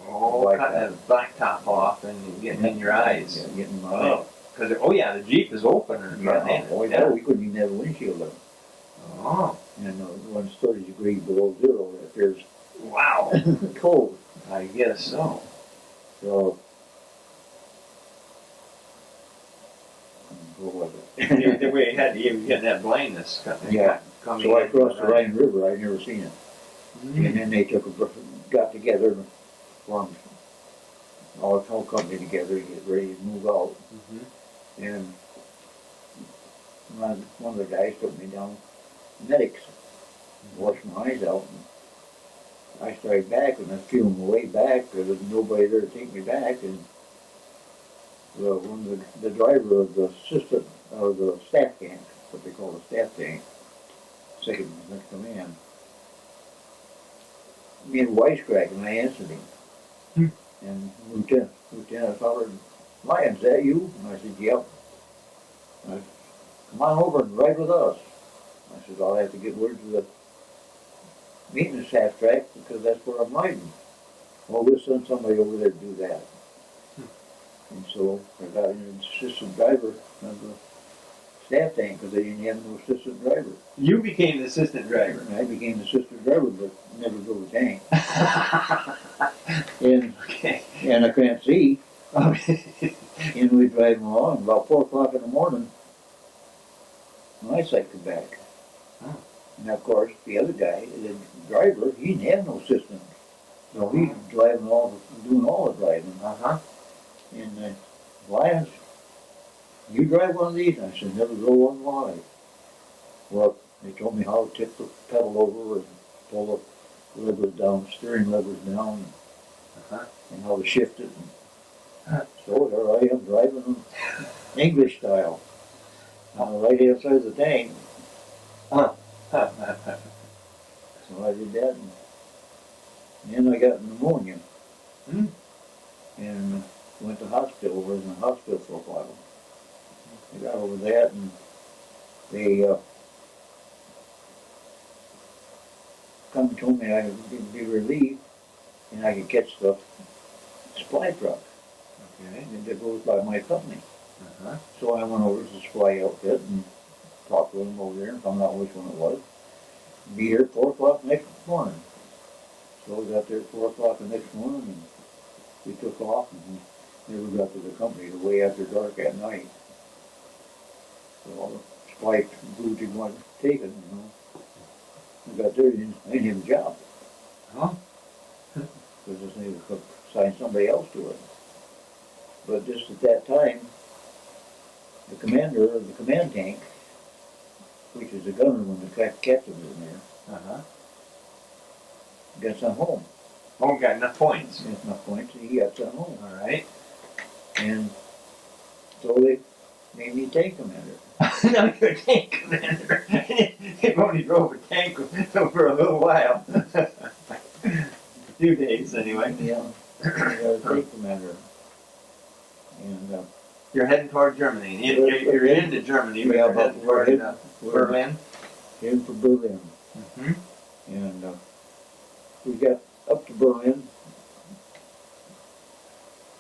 cutting the blacktop off and getting in your eyes. Yeah, getting in my Oh, eyes. because, the Jeep is open in front Yeah, of yeah, we couldn't even have a windshield up. Oh, And when it's 30 degrees below zero, it appears wow. cold. I guess so. So, what was it? The way you get that blindness Yeah. coming So I in. crossed the Rhine River, I'd never seen it. Mm. And then they got together and formed our whole company together to get ready to move out. Mhm. And one of the guys took me down medics, washed my eyes out. And I started back, and I was feeling my way back. There was nobody there to take me back, and the driver of the assistant or the staff tank, what they call the staff tank, second next command, me and wisecrack, and I answered him. Hmm. And Lieutenant hollered, Lyons, that you? And I said, yep. I said, come on over and ride with us. I said, I'll have to get word to the maintenance half track because that's where I'm riding. Well, we'll send somebody over there to do that. And so I got an assistant driver of the staff tank because they didn't have no assistant driver. You became the assistant driver. And I became the assistant driver, but never drove the tank. And Okay. and I can't see. Okay. And we drive along. About 4 o'clock in the morning, my eyesight come back. Oh. And of course, the other guy, the driver, he didn't have no system. So he's driving doing all the driving. Uh-huh. And Lyons, you drive one of these? I said, never drove one in my life. Well, they told me how to tip the pedal over and pull the levers down, steering levers down, Uh-huh. and how to shift it. So there I am driving English style on the right hand side of the tank. So I did that, and then I got pneumonia. Hmm. And went to hospital. Was in the hospital for a while. I got over that, and they come and told me I could be relieved, and I could catch the supply truck Okay. that goes by my company. Uh-huh. So I went over to the supply outfit and talked to them over there and found out which one it was. Be here at 4 o'clock next morning. So we got there at 4 o'clock the next morning, and we took off, and we never got to the company till way after dark at night. all the spikes and boots he wanted taken, you know. I got there, I didn't have a job. Huh? Because they could assign somebody else to it. But just at that time, the commander of the command tank, which is the gunner when the captain was in there, Uh-huh. got sent home. Oh, got enough points. That's enough points, and he got sent home. All right. And so they made me tank commander. Now you're a tank commander. You've only drove a tank for a little while. A few days, anyway. Yeah, I was tank commander. And You're heading toward Germany. You're into Germany, but Yeah, you're but heading toward we're Berlin. heading for Berlin. Mm-hmm. And we got up to Berlin,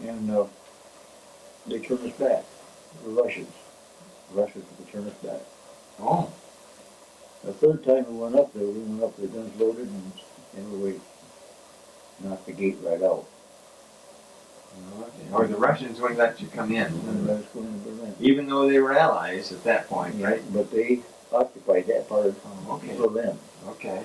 and they turned us back. The Russians. The Russians would turn us back. Oh. The third time we went up there, we went up there, guns loaded, and we knocked the gate right out. Or the Russians wouldn't let you come in. And I was going to Berlin. Even though they were allies at that point, right? But they occupied that part of Oh, okay. Berlin. Okay.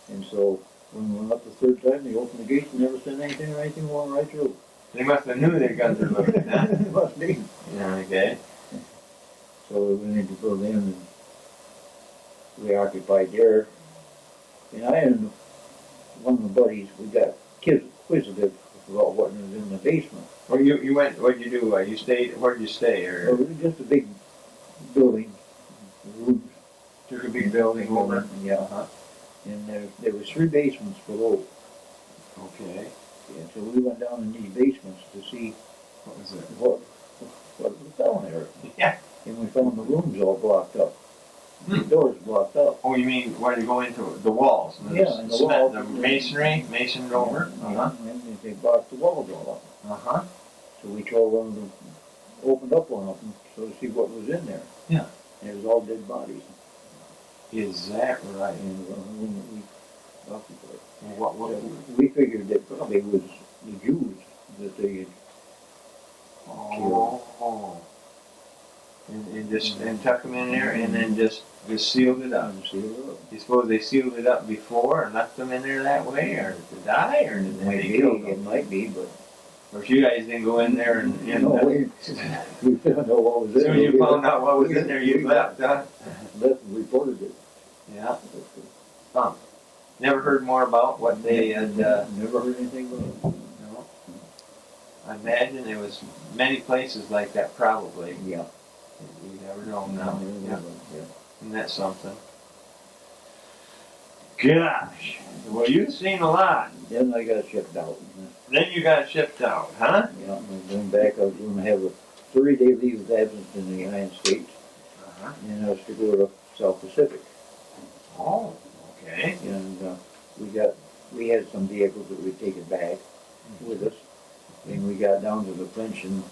And so when we went up the third time, they opened the gates and never said anything or anything, went right through. They must have knew their guns were loaded, huh? Must be. Yeah, okay. So we went into Berlin and we occupied there. And I and one of my buddies, we got inquisitive about what was in the basement. Well, you went, what'd you do? You stayed, where'd you stay? So Or it was just a big building, rooms. took a big building over? Yeah. Uh-huh. And there was 3 basements below. Okay. And so we went down in these basements to see What was it? what was down there. Yeah. And we found the rooms all blocked up. The Hmm. doors blocked up. Oh, you mean where you go into the walls? Yeah, and the cement, walls. the masoned over? Uh-huh. And they blocked the walls all up. Uh-huh. So we told them to open up one of them so to see what was in there. Yeah. And it was all dead bodies. Is that right? And we occupied. What So we figured that probably was the Jews that they had. Oh. And just and tuck them in there and then just sealed it up. Sealed up. You suppose they sealed it up before and left them in there that way, or to die, or did It might they be, kill it them? might be, but Or if you guys didn't go in there and no, we didn't know what was as in soon there. as you found out what was in there, you left, huh? Left and reported it. Yeah. Never heard more about what they had. Never heard anything about it. No. I imagine there was many places like that, probably. Yeah. You never know now. Yeah. Yeah. Isn't that something? Gosh. Well, you've seen a lot. Then I got shipped out. Then you got shipped out, huh? Yeah, and going back, I was going to have a 30-day leave of absence in the United States, Uh-huh. and I was to go to South Pacific. Oh, okay. And we had some vehicles that we'd taken back with us, and we got down to the French and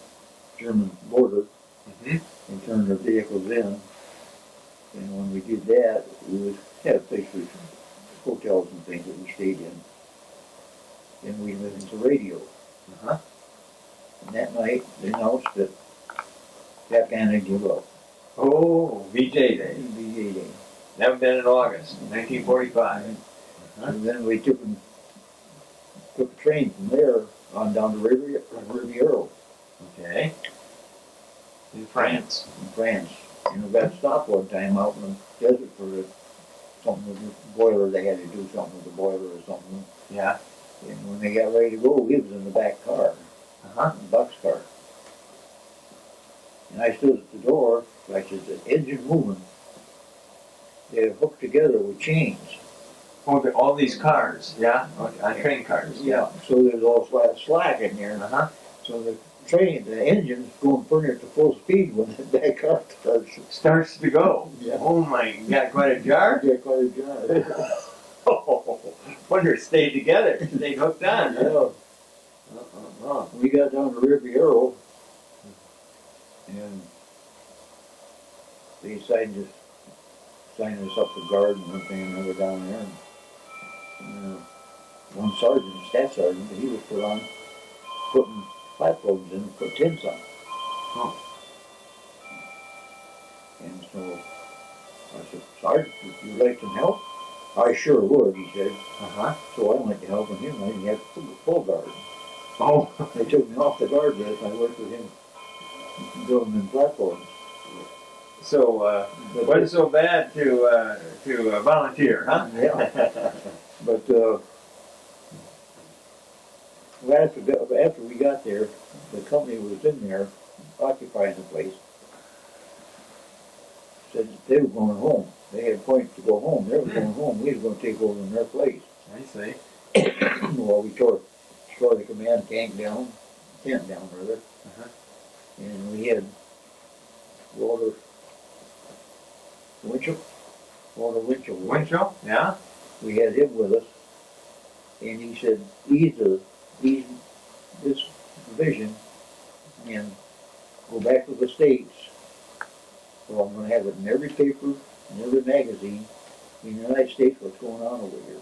German border Mm-hmm. and turned our vehicles in. And when we did that, we would have a place for hotels and things that we stayed in. And we listened to radio. Uh-huh. And that night, they announced that Afghan had given up. Oh, VJ Day. VA Day. That would have been in August, 1945. Uh-huh. And then we took a train from there on down to Riviera Okay. In France. in France. And we got stopped one time out in the desert for something with the boiler. They had to do something with the boiler or something. Yeah. And when they got ready to go, we was in the back car, Uh-huh. the box car. And I stood at the door. I said, the engine moving. They're hooked together with chains. Oh, all these cars, yeah? Okay, on train cars, yeah. So there's all slack in there. Uh-huh. So the engine's going pretty at the full speed when that car starts. Starts to go. Yeah. Oh my, you got quite a jar? Yeah, quite a jar. Oh, wonder it stayed together. Stayed hooked on, huh? Yeah. We got down to Riviera, and they decided to sign us up for guard and everything, and we were down there. And, one sergeant, staff sergeant, he was putting platforms in, put tents on. Oh. And so I said, Sergeant, would you like some help? I sure would, he said. Uh-huh. So I went to helping him. I didn't have full guard. Oh. They took me off the guard list. I worked with him building them platforms. So, But wasn't so bad to volunteer, huh? Yeah. But after we got there, the company was in there occupying the place. Said that they were going home. They had points to go home. They were going home. We was going to take over in their place. I see. Well, we tore the command tent down, rather. Uh-huh. And we had Walter Winchell. Winchell? Yeah? We had him with us, and he said, this division, and go back to the States. So I'm going to have it in every paper, in every magazine in the United States, what's going on over here.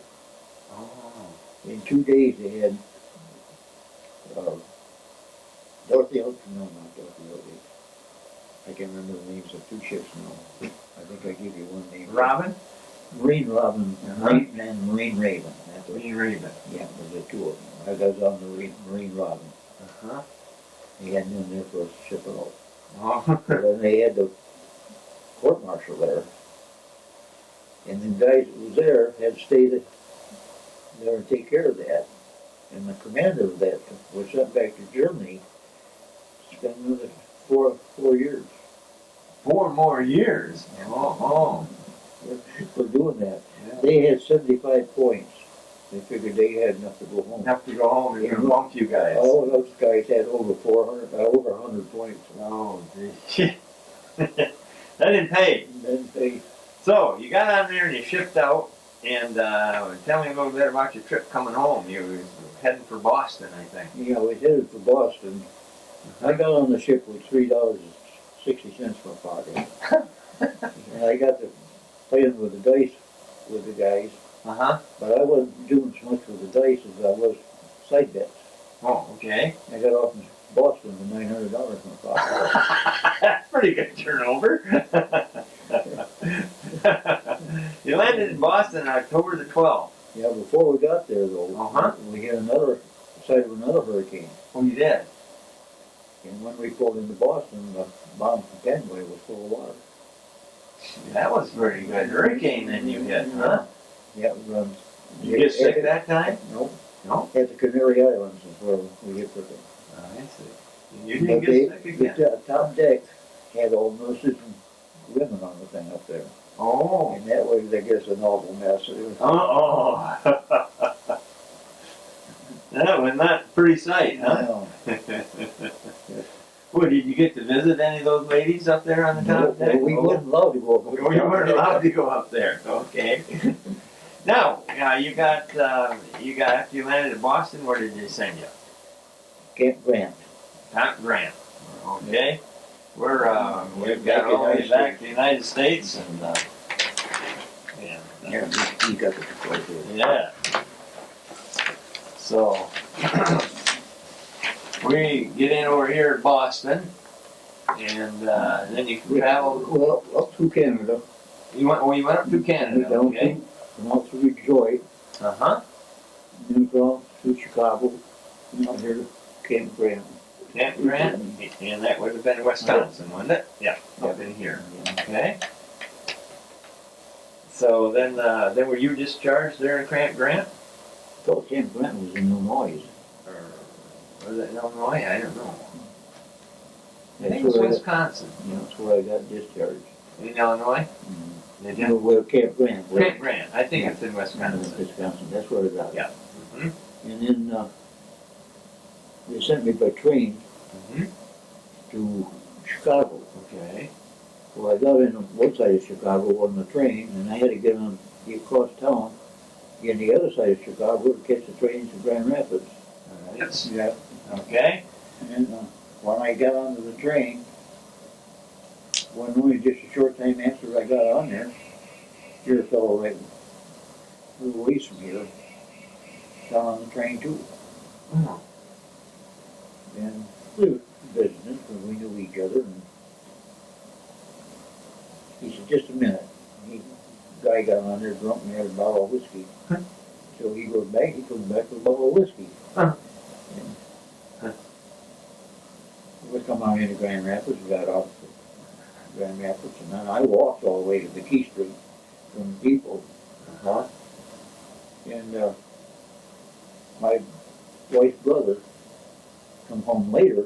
Oh. In 2 days they had Dorothy, no, not Dorothy, I can't remember the names of 2 ships now. I think I give you one name. Robin? Marine Robin, Uh-huh. and Marine Raven. That's what, Marine Raven. yeah, there were 2 of them. I was on the Marine Robin. Uh-huh. He had me in there for a ship at all. Oh. And then they had the court martial there. And the guys that was there had to stay there and take care of that. And the commander of that was sent back to Germany, spent another 4 years 4 more years? Oh. for doing that. Yeah. They had 75 points. They figured they had enough to go home. Enough to go home and gonna bump you guys. All of those guys had over 100 points. Oh, gee. That didn't pay. And then they, So, you got on there and you shipped out, and tell me a little bit about your trip coming home. You was heading for Boston, I think. you know, we headed for Boston. I got on the ship with $3.60 in my pocket. And I got to playing with the dice with the guys, Uh-huh. but I wasn't doing so much with the dice as I was side bets. Oh, okay. I got off in Boston with $900 in my pocket. That's pretty good turnover. You landed in Boston on October the 12th. Yeah, before we got there though, Uh-huh. we had another sight of another hurricane. Oh, you did? And when we pulled into Boston, the bomb from Penway was full of water. That was a pretty good hurricane then you hit, huh? Yeah, it was, Did you get sick that time? No. No? At the Canary Islands is where we hit the thing. Oh, I see. You didn't get sick again? The top deck had all nurses and women on the thing up there. Oh. And that was, I guess, an awful mess. It was, Uh-oh. That was not a pretty sight, huh? no. Well, did you get to visit any of those ladies up there on the top deck? We weren't allowed to go up. Oh, you weren't allowed to go up there. Okay. Now, you after you landed in Boston, where did they send you? Camp Grant. Camp Grant. Okay. We've got all the way back to the United States, and Yeah, he got the control here. yeah. So we get in over here at Boston, and then you traveled. Well, up through Canada. You went up to Canada. Down Okay. from out through Detroit, Uh-huh. then from through Chicago, and out here to Camp Grant. Camp Grant, and that would have been Wisconsin, wouldn't it? Yeah, up in here. Okay. So then were you discharged there in Camp Grant? I thought Camp Grant was in Illinois. Or was it in Illinois? I don't know. I think That's it was where Wisconsin. that's where I got discharged. In Illinois? Did you? Where Camp Grant was. Camp Grant. I think it's in Wisconsin. Wisconsin, that's where I got it. Yeah. Mhm. And then they sent me by train Mhm. to Chicago. Okay. Well, I got in on one side of Chicago on the train, and I had to get across town, get on the other side of Chicago to catch the train to Grand Rapids. All right. Yeah. Okay. And when I got onto the train, only just a short time after I got on there, here a fellow right a little ways from here, got on the train too. Oh. And we were visiting because we knew each other. And just a minute. Guy got on there drunk and had a bottle of whiskey. So he comes back with a bottle of whiskey. Huh. And we come out into Grand Rapids, we got off at Grand Rapids, and then I walked all the way to McKee Street from the depot. Uh-huh. And my wife's brother come home later.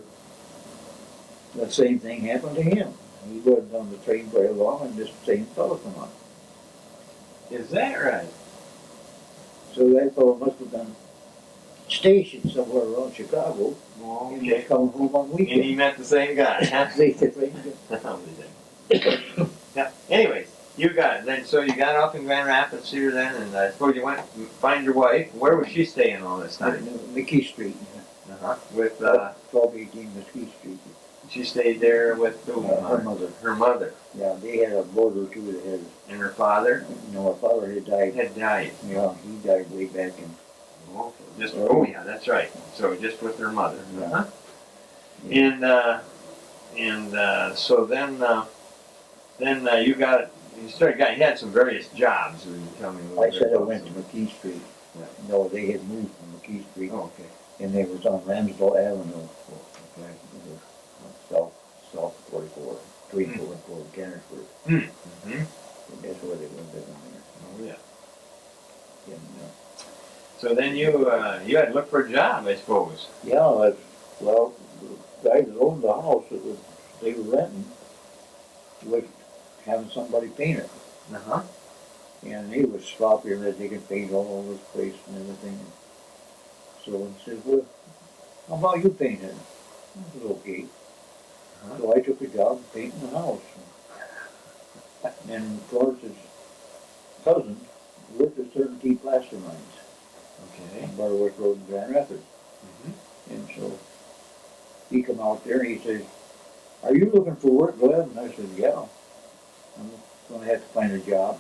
The same thing happened to him. He wasn't on the train very long, and this same fellow come on. Is that right? So that fellow must have been stationed somewhere around Chicago. And was coming home on And he weekends. met the same guy, huh? They said, "Right, Yeah. Anyways, you got then. So you got off in Grand Rapids here then, and I suppose you went to find your wife. Where was she staying all this time? McKee Street. Uh-huh. With 1218 McKee Street. she stayed there with who? Her mother. Her mother Yeah, they had a boarder too that had, and her father her father had died. had died. Yeah, he died way back in. Okay. Just yeah, that's right. So just with her mother. Yeah. Uh-huh. Yeah. And so then you had some various jobs. Will you tell me a little I bit said I about went to some? McKee Street. Yeah. No, they had moved from McKee Street, Oh, okay. and they was on Ramsdale Avenue, Okay. south 44, 344, Kennersburg. Mm-hmm. And that's where they were living Oh yeah. there. And, So then you had to look for a job, I suppose. yeah, well, the guy that owned the house that they were renting was having somebody paint it. Uh-huh. And he was sloppy that they could paint all over the place and everything. So he said, well, how about you paint it? It was okay. Uh-huh. So I took a job painting the house. And Florence's cousin worked at Certainty Plaster Mines Okay. on Butterworth Road in Grand Rapids. Mm-hmm. And so he come out there and he says, are you looking for work, Glenn? And I said, yeah. I'm going to have to find a job.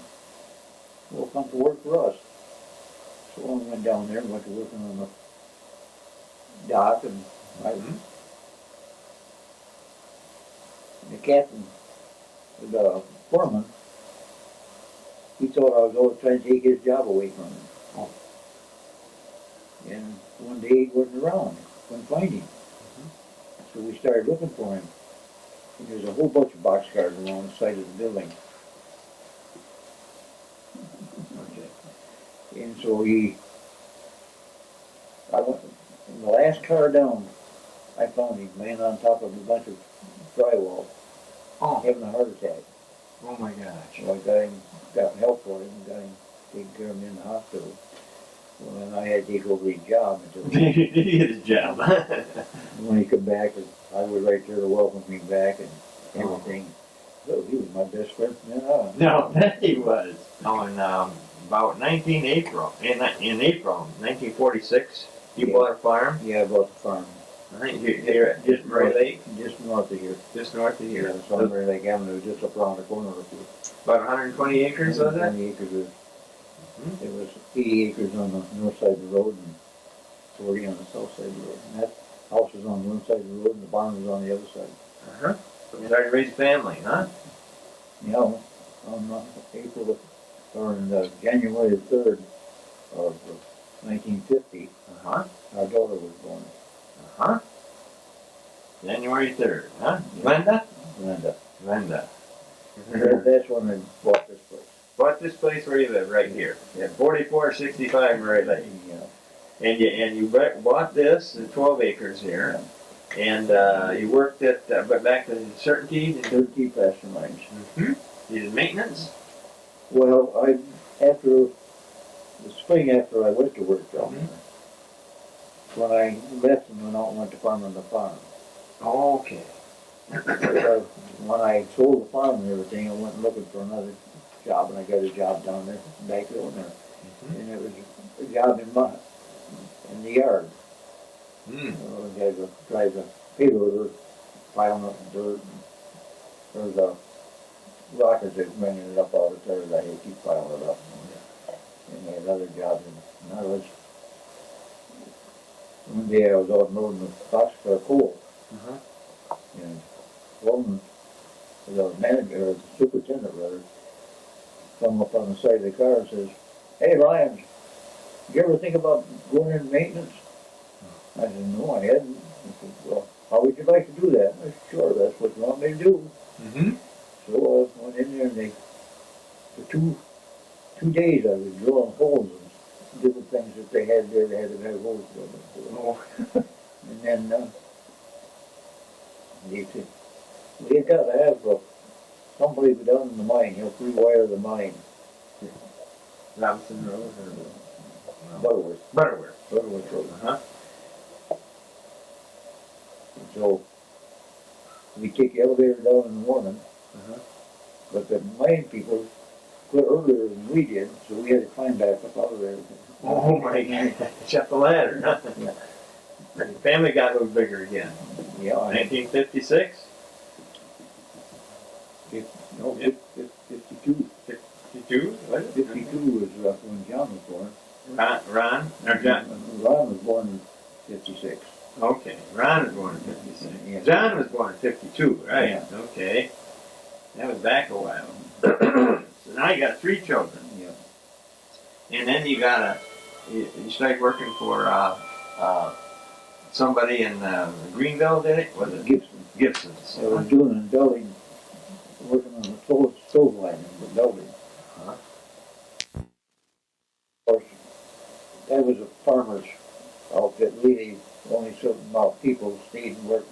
Well, come to work for us. So I went down there and went to working on the dock, and Mm-hmm. the captain, the foreman, he thought I was always trying to take his job away from him. Oh. And one day he wasn't around, couldn't find him. So we started looking for him. And there's a whole bunch of boxcars along the side of the building. Okay. And so I went, in the last car down, I found him laying on top of a bunch of drywall, Oh. having a heart attack. Oh my gosh. So I got help for him, got him taken care of him in the hospital. Well, then I had to take over his job until Did you get his job? when he come back, I was right there to welcome him back and everything. So he was my best friend from then on. No, that he was. Oh, and about April 1946, you Yeah. bought a farm. Yeah, I bought the farm. Right here at just Murray Lake, Just north of here. just north of Yeah, here. it's on Murray Lake Avenue, just up around the corner of here. About 120 acres, was it? 20 acres of, Mhm. it was 80 acres on the north side of the road and 40 on the south side of the road. And that house was on one side of the road and the barn was on the other side. Uh-huh. So you started to raise a family, huh? You know, on January 3rd of 1950, Uh-huh. our daughter was born, Uh-huh. January 3rd, huh? Glenda? Linda. Glenda. That's when I bought this place. Bought this place where you live, right here, at 4465 Murray Lake. Yeah. And you bought this, 12 acres here, and you worked at, but back to Certainty. 30 plaster mines. Mm-hmm. You did maintenance? Well, after the spring after I went to work down there, when I left and went out and went to farm on the farm. Okay. When I sold the farm and everything, I went looking for another job, and I got a job down there, back down there. And it was a job in the yard. Mm. I had to drive the payloader, piling up dirt, or the rockers that bringing it up all the time. I had to keep piling it up. And I had other jobs, and I was, one day I was out loading the box for coal. Uh-huh. And Walden the manager, or the superintendent rather, come up on the side of the car and says, "Hey, Lyons, you ever think about going into maintenance?" I said, "No, I hadn't." He said, "Well, how would you like to do that?" I said, "Sure, that's what you want me to do." Mm-hmm. So I went in there and for two days I was drilling holes and different things that they had there, they had to have holes drilled. Oh. And then, they said, "We had got to have somebody go down in the mine, he'll rewire the mine." Robinson Road or Butterworth. Butterworth Road. Uh-huh. And so we take the elevator down in the morning, Uh-huh. but the mine people quit earlier than we did, so we had to climb back up out of there. Oh my God. Shut the ladder, huh? Yeah. The family got a little bigger again. Yeah, 1956? no, Yeah. 52. 52? Was it? 52 was when John was born. Ron? Or John? Ron was born in 56. Okay, Ron was born in 56. Yeah. John was born in 52, right? Yeah. Okay. That was back a while. So now you got 3 children. Yeah. And then you started working for somebody in Greenville, did it? Was it Gibson. Gibson's? I was doing a building, working on the stove line in the building. Uh-huh. Of course, that was a farmer's outfit. Really, only certain amount of people stayed and worked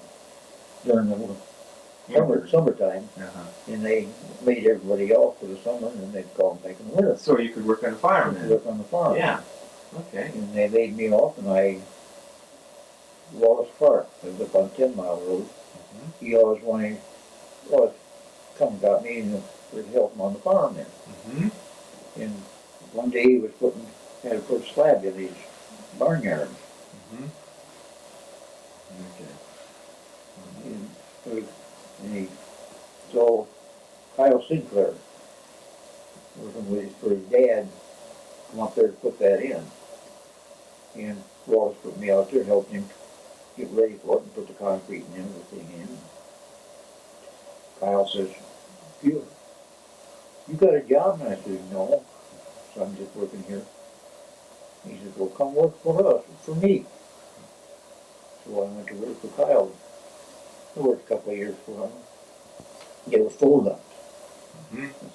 during the summertime, Uh-huh. and they made everybody off for the summer, and then they'd call them back in the winter. So you could work on a farm To then? work on the farm. Yeah. Okay. And they laid me off, and Wallace Park, I lived up on 10 Mile Road. Mm-hmm. He always come and got me and would help him on the farm then. Mm-hmm. And one day he was had to put a slab in his barnyard. Mm-hmm. Okay. And he saw Kyle Sinclair working for his dad, come up there to put that in. And Wallace put me out there, helped him get ready for it and put the concrete and everything in. Kyle says, you got a job? And I said, no. So I'm just working here. He said, well, come work for us, for me. So I went to work for Kyle. I worked a couple of years for him. It was fold up. Mm-hmm.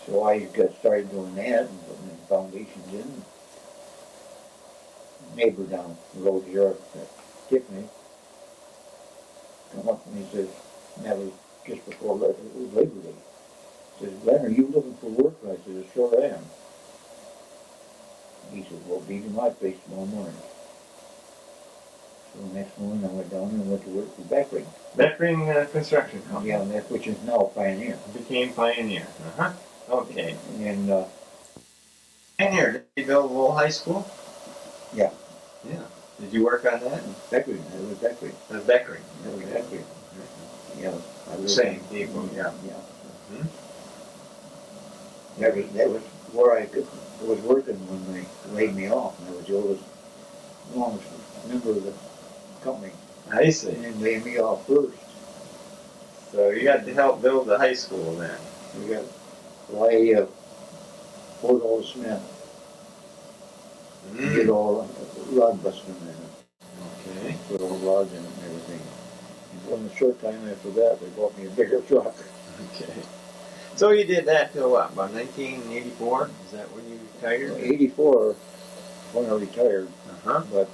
So I got started doing that and putting the foundations in. Neighbor down the road here, Tiffany, come up and he says, and that was just before Labor Day. He says, "Glenn, are you looking for work?" I said, "Sure am." He said, "Well, be to my place tomorrow morning." So the next morning I went down and went to work for Beckering. Beckering Construction Company. Yeah, and which is now Pioneer. Became Pioneer. Uh-huh. Okay. And Pioneer, did they build a little high school? Yeah. Yeah. Did you work on that? Beckering, that was Beckering. Beckering. That was Beckering. Yeah. I was- Same people, yeah. Yeah. Mhm. That was where I was working when they laid me off, and I was the longest member of the company. I see. And they laid me off first. So you got to help build the high school then. We got, I poured all the cement, did all rod busting and Okay. put all the rods in it and everything. And in a short time after that, they bought me a bigger truck. Okay. So you did that till what, about 1984? Is that when you retired? 84 when I retired, Uh-huh. but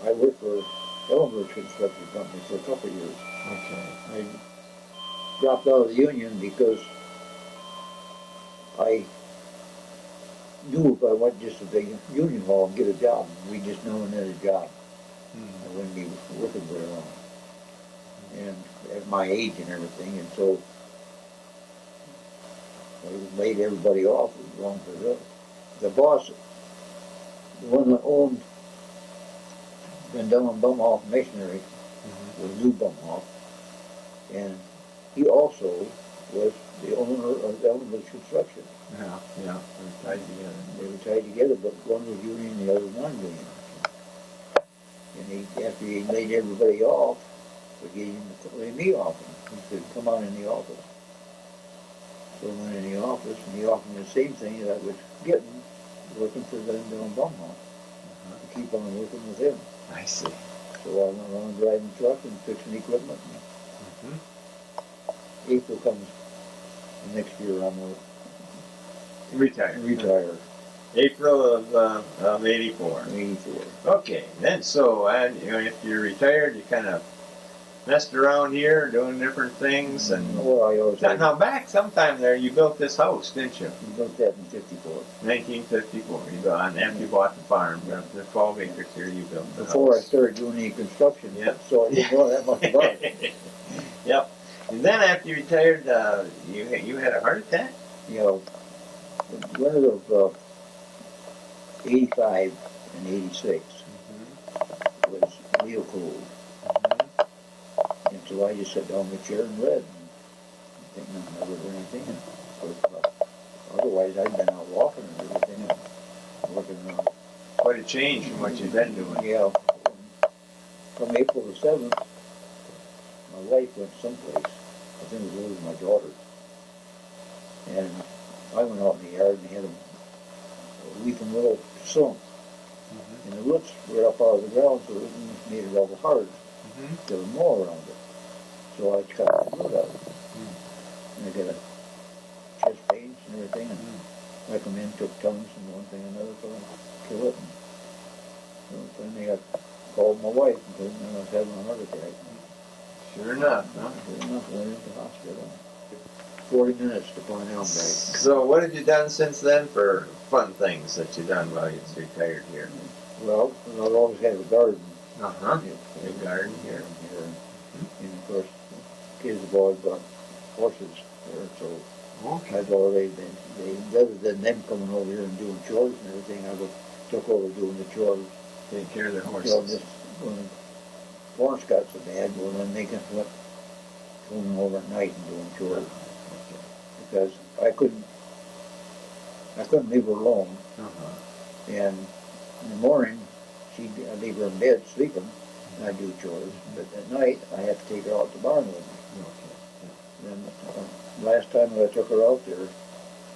I worked for Ellenbridge Construction Company for a couple of years. Okay. I dropped out of the union because I knew if I went just to the union hall and get a job, we just know another job. I wouldn't be working very long. And at my age and everything, and so I laid everybody off as long as the boss, the one that owned Van Dellen Bumhoff Masonry, was New Bumhoff, and he also was the owner of Ellenbridge Construction. Yeah, yeah. We're tied together. They were tied together, but one was union, the other was non-union. And after he laid everybody off, but he didn't lay me off him. He said, come on in the office. So I went in the office, and he offered me the same thing that I was getting, working for them down Bumhall. To keep on working with him. I see. So I went around driving truck and fixing equipment. April comes the next year, I'm going Retired. to retire. April of 84. 84. Okay, then so you know, if you're retired, you kind of messed around here doing different things, and Well, I always had, now back sometime there you built this house, didn't you? we built that in 54. 1954. You built, after you bought the farm, the 12 acres here, you built the Before I house. started doing any construction, Yeah. so I didn't know that much about it. Yep. And then after you retired, you had a heart attack. You know, the winter of 85 and 86 was real cold. And so I just sat down in the chair and read. And thinking I'd never do anything. Otherwise, I'd been out walking and everything. And working around. Quite a change from what you've been doing. Yeah. From April the 7th, my wife went someplace. I think it was with my daughter. And I went out in the yard and had a weeping little sump. And the roots were up out of the ground, so it made it all hard. There was more around it. So I cut the root out. And I got a chest pains and everything. And I come in, took tongues and one thing and another to kill it. And so finally I called my wife and told her I was having a heart attack. Sure enough, huh? Sure enough, I went into the hospital. 40 minutes to find out back. So what have you done since then for fun things that you've done while you're retired here? Well, I've always had a garden. Uh-huh. Yeah, A garden here. And of course, kids have always got horses there, so Okay. I've already rather than them coming over here and doing chores and everything, I took over doing the chores. Take care of the You know, horses. just when Florence got so bad, well then they can flip coming over at night and doing chores. Because I couldn't leave her alone. And in the morning, I'd leave her in bed sleeping, and I'd do chores. But at night, I had to take her out to the barn with me. And last time that I took her out there,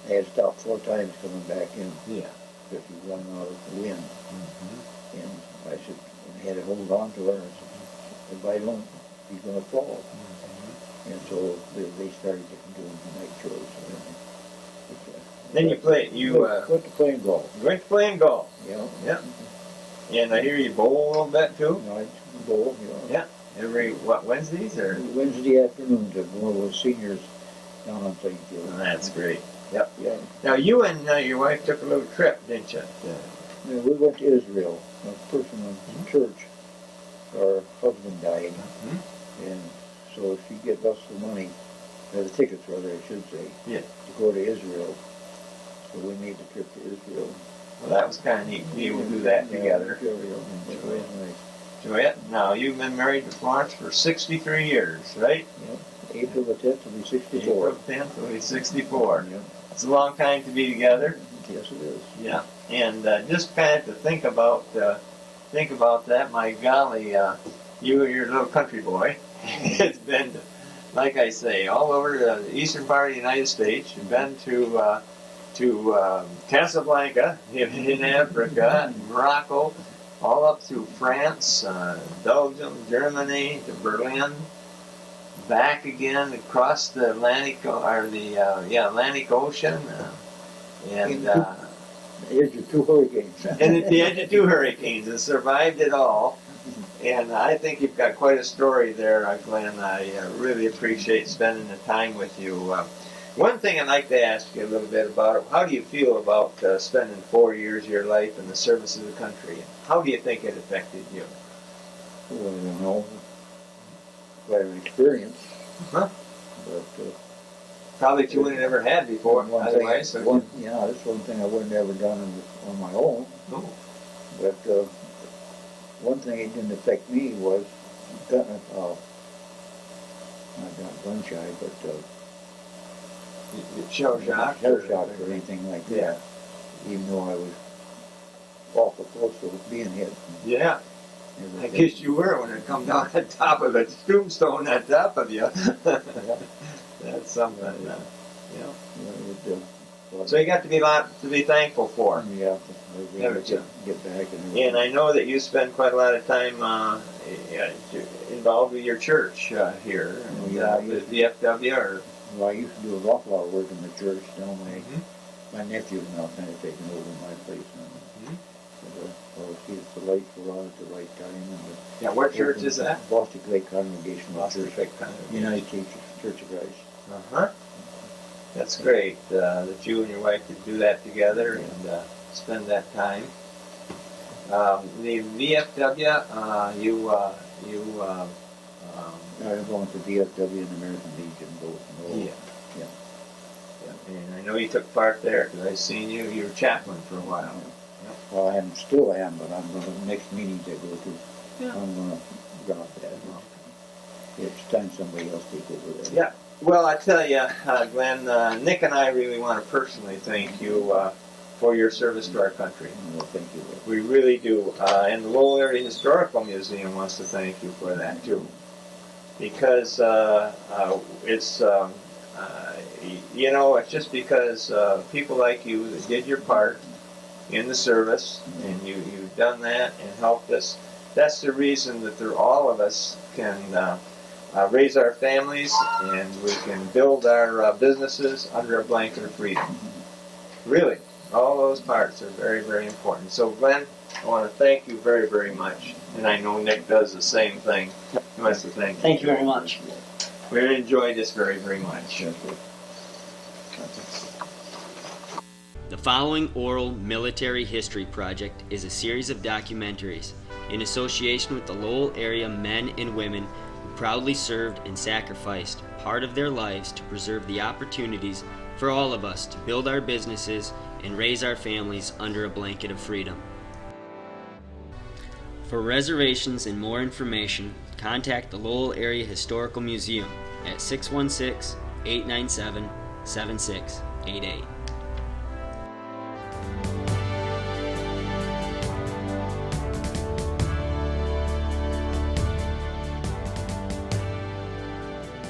I had stopped 4 times coming back in Yeah. because she was running out of the wind. And I said, I had to hold on to her. And I said, if I don't, she's going to fall. And so they started doing the night chores. Then you Went to playing golf. went playing golf. Yeah. Yeah. And I hear you bowl a little bit too. I bowl, Yeah. Every Wednesdays or? Wednesday afternoons at one of those seniors down on St. Oh, Field. that's great. Yeah. Now you and your wife took a little trip, didn't you? Yeah, we went to Israel. A person in church, our husband died, and so she gave us the money, or the tickets rather, I should say, Yeah. to go to Israel. So we made the trip to Israel. Well, that was kind of neat to be able to do that together. Yeah, it was nice. Joyette, now you've been married to Florence for 63 years, right? Yeah. April the 10th will be 64. April 10th will be 64. Yeah. It's a long time to be together. Yes, it is. Yeah. And just kind of to think about that, my golly, you're a little country boy. It's been, like I say, all over the eastern part of the United States. You've been to Casablanca in Africa, Morocco, all up through France, Belgium, Germany, to Berlin, back again across the Atlantic Ocean, and The edge of 2 hurricanes. and at the edge of 2 hurricanes, and survived it all. And I think you've got quite a story there, Glenn. I really appreciate spending the time with you. One thing I'd like to ask you a little bit about, how do you feel about spending 4 years of your life in the service of the country? How do you think it affected you? Well, I don't know. Quite an experience. Huh? But Probably you wouldn't have ever had before, that's one thing I wouldn't have ever done on my own. No. But one thing it didn't affect me was not gun shy, but Shell shock? shell shock or anything like that. Yeah. Even though I was awful close to being hit. Yeah. Never I said- guess you were when it come down on top of the tombstone on top of you. That's something. Yeah. Yeah, So you got to be a lot to be thankful for. yeah, I Never really get back and And I know that you spend quite a lot of time involved with your church here, and, Yeah, the VFW. Or well, I used to do an awful lot of work in the church. Now Mhm. my nephew's now kind of taking over my place now. Mhm. Well, see, the lights were on at the right time. And yeah, what church is that? Boston Lake Congregational Boston Church, Lake Congregation. United States Church of Christ. Uh-huh. That's great that you and your wife could do that together and spend that time. The VFW, I'm going to VFW and American Legion both. yeah. And I know you took part there because I seen you. You were chaplain for a while. Well, I still am, but I'm going to next meetings I go to. Yeah. I'm going to drop that. It's time somebody else take over there. Yeah. Well, I tell you, Glenn, Nick and I really want to personally thank you for your service to our country. Well, thank you. We really do. And the Lowell Area Historical Museum wants to thank you for that, too. Because it's, it's just because people like you that did your part in the service, and you've done that and helped us. That's the reason that all of us can raise our families, and we can build our businesses under a blanket of freedom. Really, all those parts are very, very important. So, Glenn, I want to thank you very, very much. And I know Nick does the same thing. He wants to thank you. Thank you very much. We enjoyed this very, very much. The following oral military history project is a series of documentaries in association with the Lowell area men and women who proudly served and sacrificed part of their lives to preserve the opportunities for all of us to build our businesses and raise our families under a blanket of freedom. For reservations and more information, contact the Lowell Area Historical Museum at 616-897-7688.